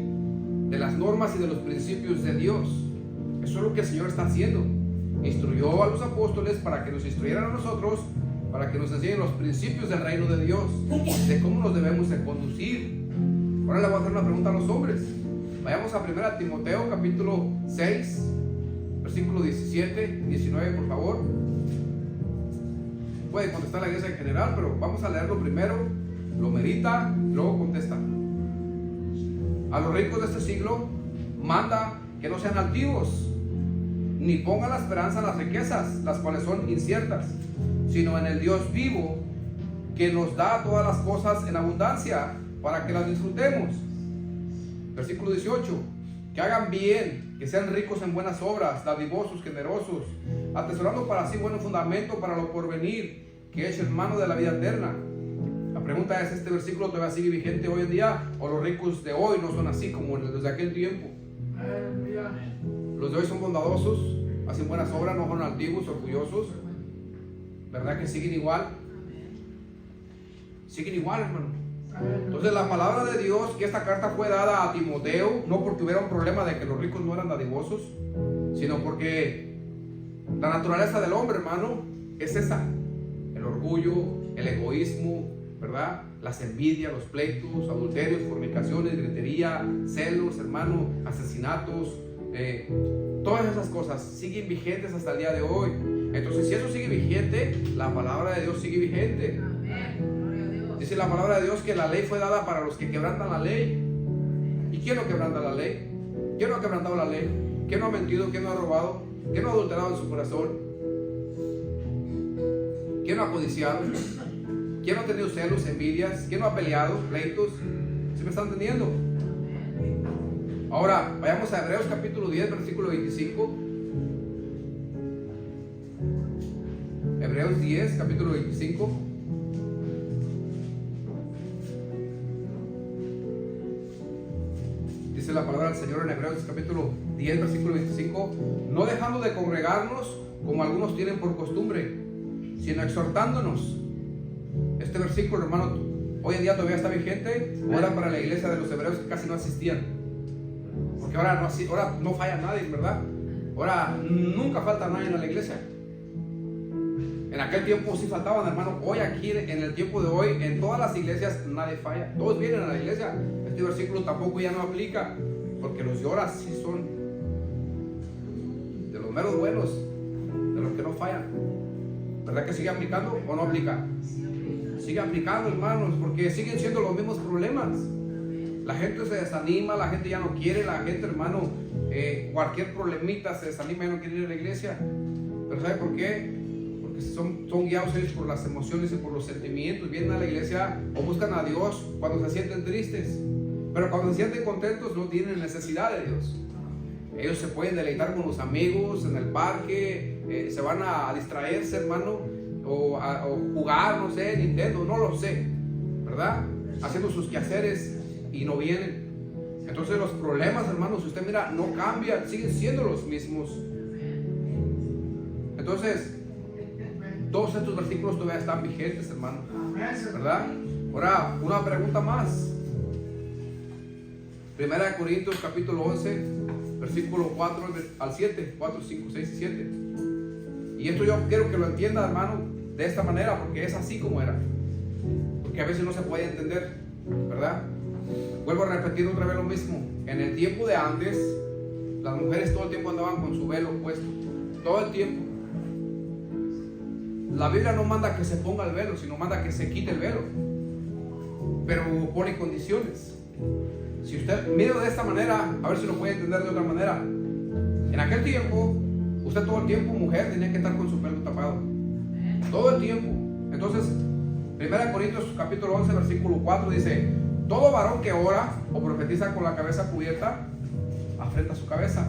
de las normas y de los principios de Dios. Eso es lo que el Señor está haciendo. Instruyó a los apóstoles para que nos instruyeran a nosotros, para que nos enseñen los principios del reino de Dios, de cómo nos debemos de conducir. Ahora le voy a hacer una pregunta a los hombres. Vayamos a 1 Timoteo capítulo 6, versículo 17, 19, por favor. Puede contestar la iglesia en general, pero vamos a leerlo primero, lo medita, luego contesta. A los ricos de este siglo manda que no sean altivos, ni pongan la esperanza en las riquezas, las cuales son inciertas, sino en el Dios vivo, que nos da todas las cosas en abundancia para que las disfrutemos. Versículo 18: que hagan bien, que sean ricos en buenas obras, dadivosos, generosos, atesorando para sí buen fundamento para lo porvenir, que echen mano de la vida eterna. La pregunta es: ¿este versículo todavía sigue vigente hoy en día? ¿O los ricos de hoy no son así como los de aquel tiempo? Los de hoy son bondadosos, hacen buenas obras, no son altivos, orgullosos. ¿Verdad que siguen igual? Siguen igual, hermano. Entonces la palabra de Dios, que esta carta fue dada a Timoteo, no porque hubiera un problema de que los ricos no eran dadivosos, sino porque la naturaleza del hombre, hermano, es esa: el orgullo, el egoísmo, ¿verdad? Las envidias, los pleitos, adulterios, fornicaciones, gritería, celos, hermano, asesinatos, todas esas cosas siguen vigentes hasta el día de hoy. Entonces, si eso sigue vigente, la palabra de Dios sigue vigente. Dice la palabra de Dios que la ley fue dada para los que quebrantan la ley. ¿Y quién no quebranta la ley? ¿Quién no ha quebrantado la ley? ¿Quién no ha mentido? ¿Quién no ha robado? ¿Quién no ha adulterado en su corazón? ¿Quién no ha codiciado? ¿Quién no ha tenido celos, envidias? ¿Quién no ha peleado, pleitos? ¿Sí me están entendiendo? Ahora, vayamos a Hebreos capítulo 10, versículo 25. Hebreos 10, capítulo 25. Dice la palabra del Señor en Hebreos capítulo 10, versículo 25. No dejando de congregarnos como algunos tienen por costumbre, sino exhortándonos. Este versículo, hermano, hoy en día todavía está vigente. Ahora para la iglesia de los hebreos que casi no asistían, porque ahora no falla nadie, ¿verdad? Ahora nunca falta nadie en la iglesia. En aquel tiempo sí faltaban, hermano. Hoy aquí, en el tiempo de hoy, en todas las iglesias nadie falla. Todos vienen a la iglesia. Este versículo tampoco ya no aplica, porque los de ahora sí son de los meros buenos, de los que no fallan. ¿Verdad que sigue aplicando o no aplica? Sigue aplicando, hermanos, porque siguen siendo los mismos problemas. La gente se desanima, la gente ya no quiere, la gente, hermano, cualquier problemita se desanima y no quiere ir a la iglesia. Pero ¿sabe por qué? Porque son guiados ellos por las emociones y por los sentimientos. Vienen a la iglesia o buscan a Dios cuando se sienten tristes, pero cuando se sienten contentos no tienen necesidad de Dios. Ellos se pueden deleitar con los amigos en el parque, se van a distraerse, hermano, o jugar, no sé, Nintendo, no lo sé, ¿verdad? Haciendo sus quehaceres y no vienen. Entonces los problemas, hermanos, si usted mira, no cambian, siguen siendo los mismos. Entonces, todos estos versículos todavía están vigentes, hermano, ¿verdad? Ahora, una pregunta más. 1 Corintios capítulo 11, versículo 4 al 7, 4, 5, 6 y 7. Y esto yo quiero que lo entienda, hermano, de esta manera, porque es así como era. Porque a veces no se puede entender, ¿verdad? Vuelvo a repetir otra vez lo mismo. En el tiempo de antes, las mujeres todo el tiempo andaban con su velo puesto, todo el tiempo. La Biblia no manda que se ponga el velo, sino manda que se quite el velo, pero pone condiciones. Si usted mira de esta manera, a ver si lo puede entender de otra manera. En aquel tiempo, usted todo el tiempo, mujer, tenía que estar con su pelo tapado, todo el tiempo. Entonces, 1 Corintios capítulo 11, versículo 4 dice: todo varón que ora o profetiza con la cabeza cubierta, afrenta su cabeza.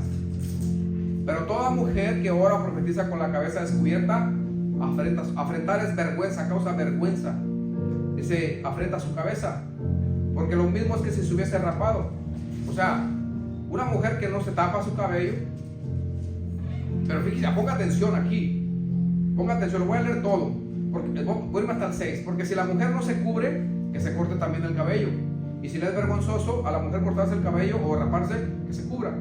Pero toda mujer que ora o profetiza con la cabeza descubierta, afrentar es vergüenza, causa vergüenza. Dice, afrenta su cabeza. Porque lo mismo es que si se hubiese rapado. O sea, una mujer que no se tapa su cabello. Pero fíjese, ponga atención aquí. Ponga atención, lo voy a leer todo. Porque, voy a irme hasta el 6. Porque si la mujer no se cubre, que se corte también el cabello. Y si le es vergonzoso a la mujer cortarse el cabello o raparse, que se cubra.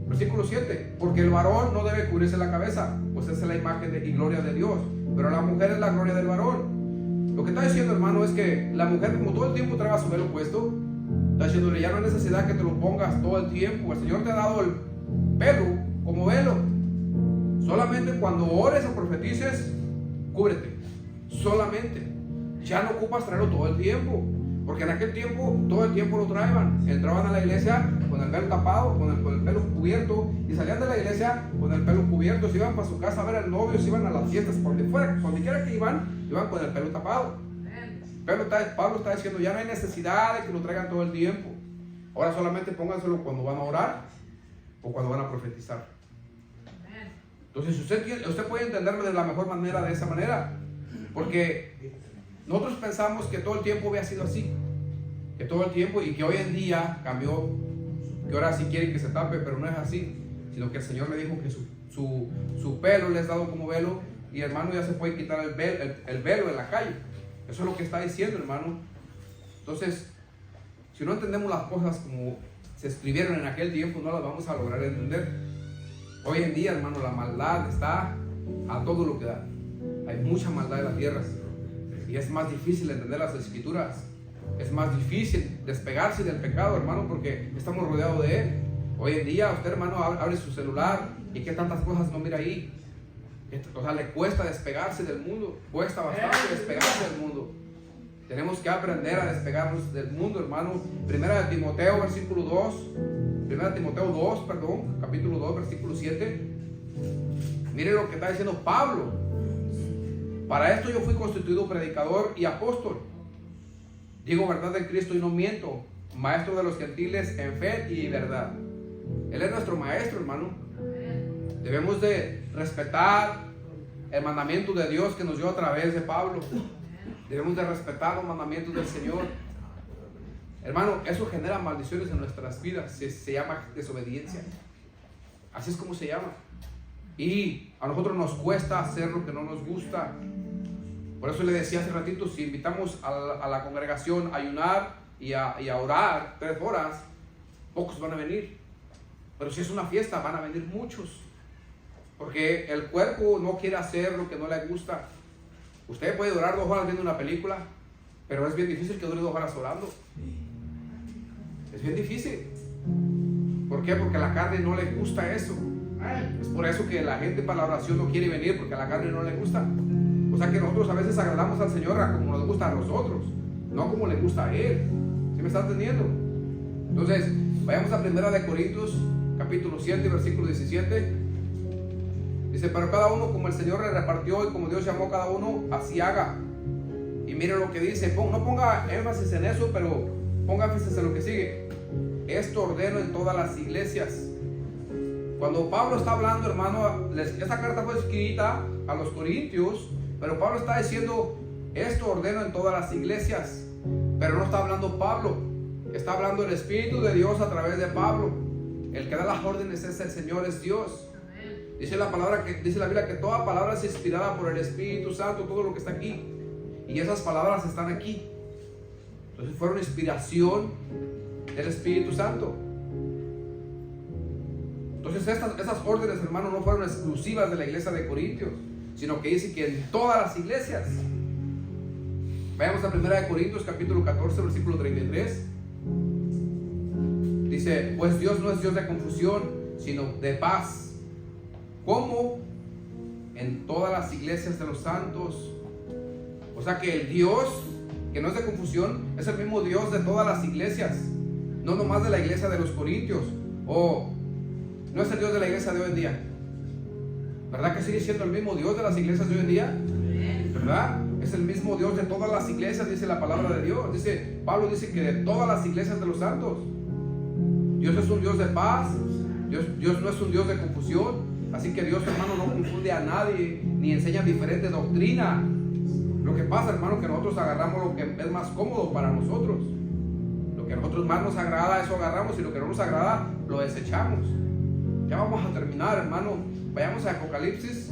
Versículo 7. Porque el varón no debe cubrirse la cabeza, pues esa es la imagen y gloria de Dios. Pero la mujer es la gloria del varón. Lo que está diciendo, hermano, es que la mujer, como todo el tiempo trae su velo puesto, está diciéndole, ya no hay necesidad que te lo pongas todo el tiempo. El Señor te ha dado el pelo como velo. Solamente cuando ores o profetices, cúbrete. Solamente. Ya no ocupas traerlo todo el tiempo. Porque en aquel tiempo, todo el tiempo lo traían. Entraban a la iglesia con el pelo tapado, con el pelo cubierto, y salían de la iglesia con el pelo cubierto. Se iban para su casa a ver al novio, se iban a las fiestas, por donde fuera, donde quiera que iban con el pelo tapado. Pablo está diciendo, ya no hay necesidad de que lo traigan todo el tiempo. Ahora solamente pónganselo cuando van a orar o cuando van a profetizar. Entonces, usted puede entenderlo de la mejor manera, de esa manera. Porque nosotros pensamos que todo el tiempo había sido así, que todo el tiempo, y que hoy en día cambió, que ahora sí quieren que se tape, pero no es así, sino que el Señor le dijo que su pelo le es dado como velo, y hermano, ya se puede quitar el velo en la calle. Eso es lo que está diciendo, hermano. Entonces, si no entendemos las cosas como se escribieron en aquel tiempo, no las vamos a lograr entender. Hoy en día, hermano, la maldad está a todo lo que da. Hay mucha maldad en la tierra. Y es más difícil entender las escrituras. Es más difícil despegarse del pecado, hermano, porque estamos rodeados de él. Hoy en día, usted, hermano, abre su celular y qué tantas cosas no mira ahí. O sea, le cuesta despegarse del mundo. Cuesta bastante despegarse del mundo. Tenemos que aprender a despegarnos del mundo, hermano. Primera de Timoteo, versículo 2. Primera de Timoteo 2, perdón, capítulo 2, versículo 7. Mire lo que está diciendo Pablo. Para esto yo fui constituido predicador y apóstol. Digo verdad en Cristo y no miento, maestro de los gentiles en fe y verdad. Él es nuestro maestro, hermano. Debemos de respetar el mandamiento de Dios que nos dio a través de Pablo. Debemos de respetar los mandamientos del Señor. Hermano, eso genera maldiciones en nuestras vidas. Se llama desobediencia. Así es como se llama. Y a nosotros nos cuesta hacer lo que no nos gusta. Por eso le decía hace ratito, si invitamos a la congregación a ayunar y a orar 3 horas, pocos van a venir. Pero si es una fiesta, van a venir muchos. Porque el cuerpo no quiere hacer lo que no le gusta. Usted puede durar 2 horas viendo una película, pero es bien difícil que dure 2 horas orando. Es bien difícil. ¿Por qué? Porque a la carne no le gusta eso. Es por eso que la gente para la oración no quiere venir, porque a la carne no le gusta. O sea que nosotros a veces agradamos al Señor a como nos gusta a nosotros, no como le gusta a Él. ¿Sí me está entendiendo? Entonces, vayamos a 1 Corintios, capítulo 7, versículo 17. Dice, pero cada uno como el Señor le repartió y como Dios llamó a cada uno, así haga. Y mire lo que dice, no ponga énfasis en eso, pero ponga énfasis en lo que sigue. Esto ordeno en todas las iglesias. Cuando Pablo está hablando, hermano, esta carta fue escrita a los corintios, pero Pablo está diciendo, esto ordeno en todas las iglesias. Pero no está hablando Pablo, está hablando el Espíritu de Dios a través de Pablo. El que da las órdenes es el Señor, es Dios. Dice la Biblia que toda palabra es inspirada por el Espíritu Santo, todo lo que está aquí. Y esas palabras están aquí. Entonces fueron inspiración del Espíritu Santo. Entonces estas órdenes, hermano, no fueron exclusivas de la iglesia de Corintios, sino que dice que en todas las iglesias. Vayamos a 1 Corintios capítulo 14, versículo 33. Dice, pues Dios no es Dios de confusión, sino de paz. ¿Cómo? En todas las iglesias de los santos. O sea que el Dios que no es de confusión es el mismo Dios de todas las iglesias, no nomás de la iglesia de los Corintios. O no es el Dios de la iglesia de hoy en día. ¿Verdad que sigue siendo el mismo Dios de las iglesias de hoy en día? ¿Verdad? Es el mismo Dios de todas las iglesias, dice la palabra de Dios. Pablo dice que de todas las iglesias de los santos. Dios es un Dios de paz. Dios no es un Dios de confusión. Así que Dios, hermano, no confunde a nadie, ni enseña diferente doctrina. Lo que pasa, hermano, que nosotros agarramos lo que es más cómodo para nosotros. Lo que a nosotros más nos agrada, eso agarramos, y lo que no nos agrada, lo desechamos. Ya vamos a terminar, hermano. Vayamos a Apocalipsis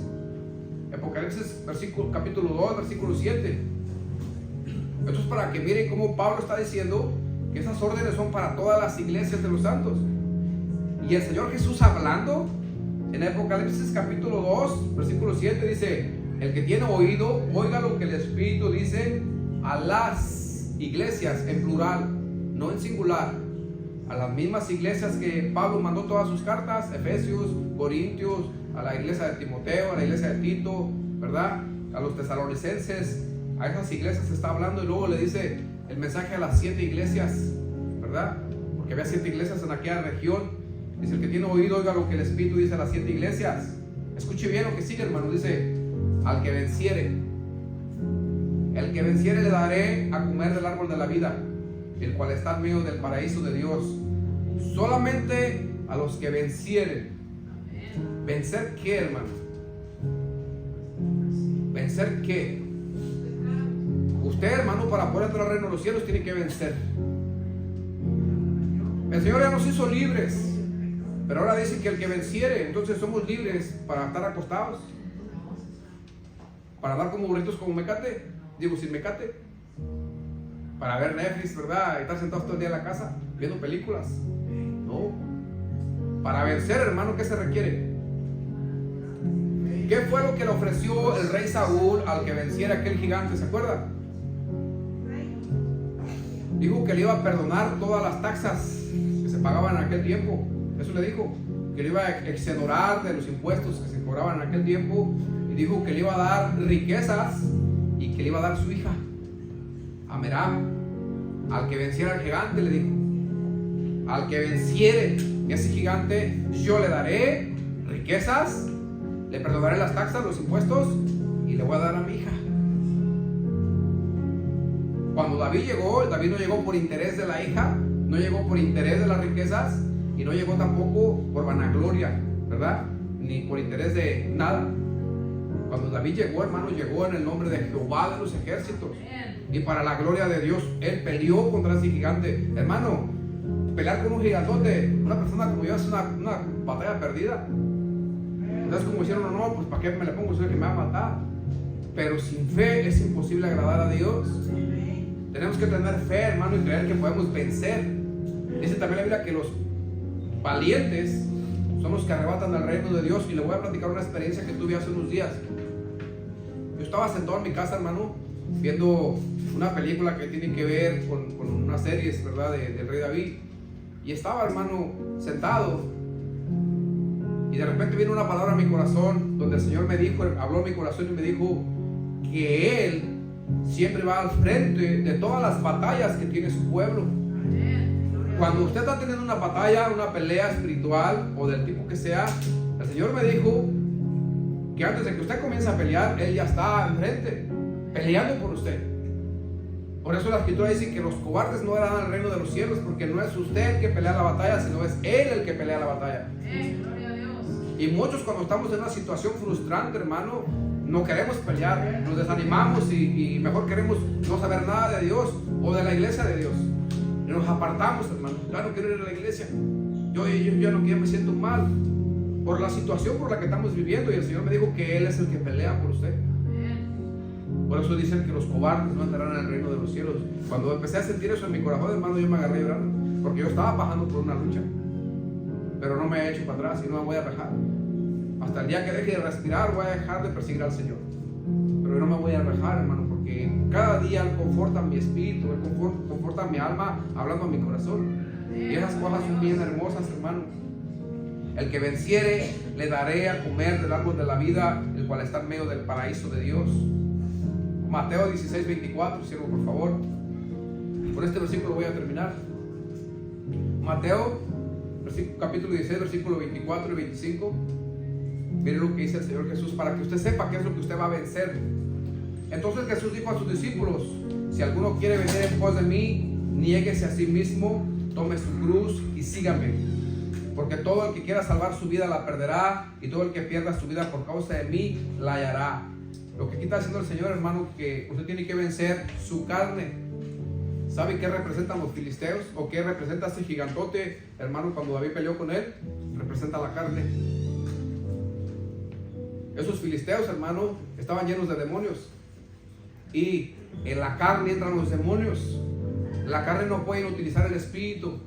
capítulo 2, versículo 7. Esto es para que miren cómo Pablo está diciendo que esas órdenes son para todas las iglesias de los santos. Y el Señor Jesús hablando en Apocalipsis capítulo 2, versículo 7 dice, el que tiene oído, oiga lo que el Espíritu dice a las iglesias, en plural, no en singular. A las mismas iglesias que Pablo mandó todas sus cartas, Efesios, Corintios, a la iglesia de Timoteo, a la iglesia de Tito, ¿verdad? A los tesalonicenses, a esas iglesias se está hablando, y luego le dice el mensaje a las 7 iglesias, ¿verdad? Porque había 7 iglesias en aquella región. Dice, el que tiene oído, oiga lo que el Espíritu dice a las 7 iglesias. Escuche bien lo que sigue, hermano. Dice, al que venciere le daré a comer del árbol de la vida, el cual está en medio del paraíso de Dios. Solamente a los que vencieren. ¿Vencer qué, hermano? ¿Vencer qué? Usted, hermano, para poder entrar al reino de los cielos tiene que vencer. El Señor ya nos hizo libres, pero ahora dice que el que venciere, entonces somos libres para estar acostados, para andar como burritos como mecate, digo sin mecate, para ver Netflix, ¿verdad? Y estar sentados todo el día en la casa viendo películas. No. Para vencer, hermano, ¿qué se requiere? ¿Qué fue lo que le ofreció el rey Saúl al que venciera aquel gigante? ¿Se acuerda? Dijo que le iba a perdonar todas las taxas que se pagaban en aquel tiempo. Eso le dijo, que le iba a exonerar de los impuestos que se cobraban en aquel tiempo, y dijo que le iba a dar riquezas y que le iba a dar su hija a Meram. Al que venciera al gigante, le dijo, al que venciere ese gigante, yo le daré riquezas, le perdonaré las taxas, los impuestos, y y le voy a dar a mi hija. Cuando David llegó, David no llegó por interés de la hija, no llegó por interés de las riquezas y no llegó tampoco por vanagloria, ¿verdad? Ni por interés de nada. Cuando David llegó, hermano, llegó en el nombre de Jehová de los ejércitos y para la gloria de Dios. Él peleó contra ese gigante. Hermano, pelear con un gigantote, una persona como yo, es una batalla perdida. Entonces, como hicieron, no, pues ¿para qué me le pongo? Soy el que me va a matar. Pero sin fe es imposible agradar a Dios. Tenemos que tener fe, hermano, y creer que podemos vencer. Dice también la Biblia que los valientes son los que arrebatan el reino de Dios. Y le voy a platicar una experiencia que tuve hace unos días. Yo estaba sentado en mi casa, hermano, viendo una película que tiene que ver con unas series, ¿verdad? Del rey David. Y estaba, hermano, sentado. Y de repente vino una palabra a mi corazón, donde el Señor me dijo, habló a mi corazón y me dijo que Él siempre va al frente de todas las batallas que tiene su pueblo. Cuando usted está teniendo una batalla, una pelea espiritual o del tipo que sea, el Señor me dijo que antes de que usted comience a pelear, Él ya está enfrente, peleando por usted. Por eso la Escritura dice que los cobardes no harán al reino de los cielos, porque no es usted el que pelea la batalla, sino es Él el que pelea la batalla. Gloria a Dios. Y muchos, cuando estamos en una situación frustrante, hermano, no queremos pelear, nos desanimamos y mejor queremos no saber nada de Dios o de la iglesia de Dios. Y nos apartamos, hermano. Ya no quiero ir a la iglesia. Yo ya no quiero, me siento mal por la situación por la que estamos viviendo. Y el Señor me dijo que Él es el que pelea por usted. Por eso dicen que los cobardes no entrarán en el reino de los cielos. Cuando empecé a sentir eso en mi corazón, hermano, yo me agarré llorando, porque yo estaba pasando por una lucha, pero no me he hecho para atrás y no me voy a dejar. Hasta el día que deje de respirar voy a dejar de perseguir al Señor. Pero yo no me voy a dejar, hermano, porque cada día Él conforta mi espíritu, Él conforta mi alma, hablando a mi corazón. Y esas cosas son bien hermosas, hermano. El que venciere, le daré a comer del árbol de la vida, el cual está en medio del paraíso de Dios. Mateo 16, 24, siervo, por favor. Con este versículo voy a terminar. Mateo, capítulo 16, versículo 24 y 25. Mire lo que dice el Señor Jesús, para que usted sepa qué es lo que usted va a vencer. Entonces Jesús dijo a sus discípulos: si alguno quiere venir en pos de mí, niéguese a sí mismo, tome su cruz y sígame. Porque todo el que quiera salvar su vida la perderá, y todo el que pierda su vida por causa de mí la hallará. Lo que aquí está diciendo el Señor, hermano, que usted tiene que vencer su carne. ¿Sabe qué representan los filisteos? ¿O qué representa ese gigantote, hermano, cuando David peleó con él? Representa la carne. Esos filisteos, hermano, estaban llenos de demonios. Y en la carne entran los demonios. La carne no puede utilizar el espíritu.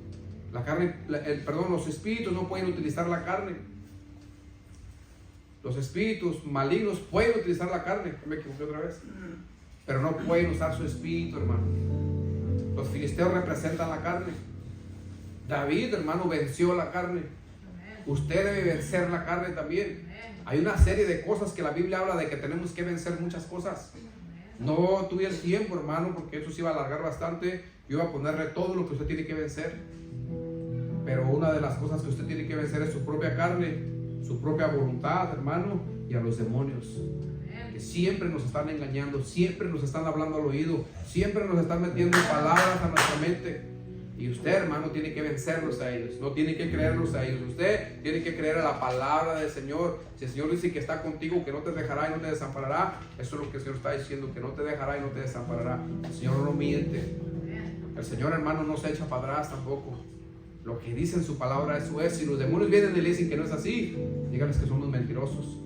Los espíritus no pueden utilizar la carne. Los espíritus malignos pueden utilizar la carne. Me equivoqué otra vez. Pero no pueden usar su espíritu, hermano. Los filisteos representan la carne. David, hermano, venció la carne. Usted debe vencer la carne también. Hay una serie de cosas que la Biblia habla de que tenemos que vencer muchas cosas. No tuve el tiempo, hermano, porque eso se iba a alargar bastante. Yo iba a ponerle todo lo que usted tiene que vencer. Pero una de las cosas que usted tiene que vencer es su propia carne, su propia voluntad, hermano, y a los demonios. Que siempre nos están engañando, siempre nos están hablando al oído, siempre nos están metiendo palabras a nuestra mente. Y usted, hermano, tiene que vencerlos a ellos, no tiene que creerlos a ellos. Usted tiene que creer a la palabra del Señor. Si el Señor dice que está contigo, que no te dejará y no te desamparará, eso es lo que el Señor está diciendo, que no te dejará y no te desamparará. El Señor no miente. El Señor, hermano, no se echa para atrás tampoco. Lo que dice en su palabra, eso es. Si los demonios vienen y le dicen que no es así, díganles que son los mentirosos.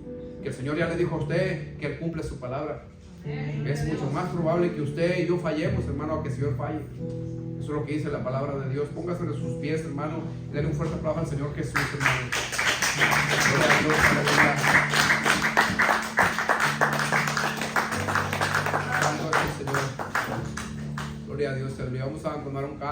Que el Señor ya le dijo a usted que Él cumple su palabra. Es mucho más probable que usted y yo fallemos, hermano, a que el Señor falle. Eso es lo que dice la palabra de Dios. Póngase de sus pies, hermano, y denle un fuerte aplauso al Señor Jesús, hermano. Gloria a Dios, aleluya. Gloria a Dios, aleluya. Vamos a tomar un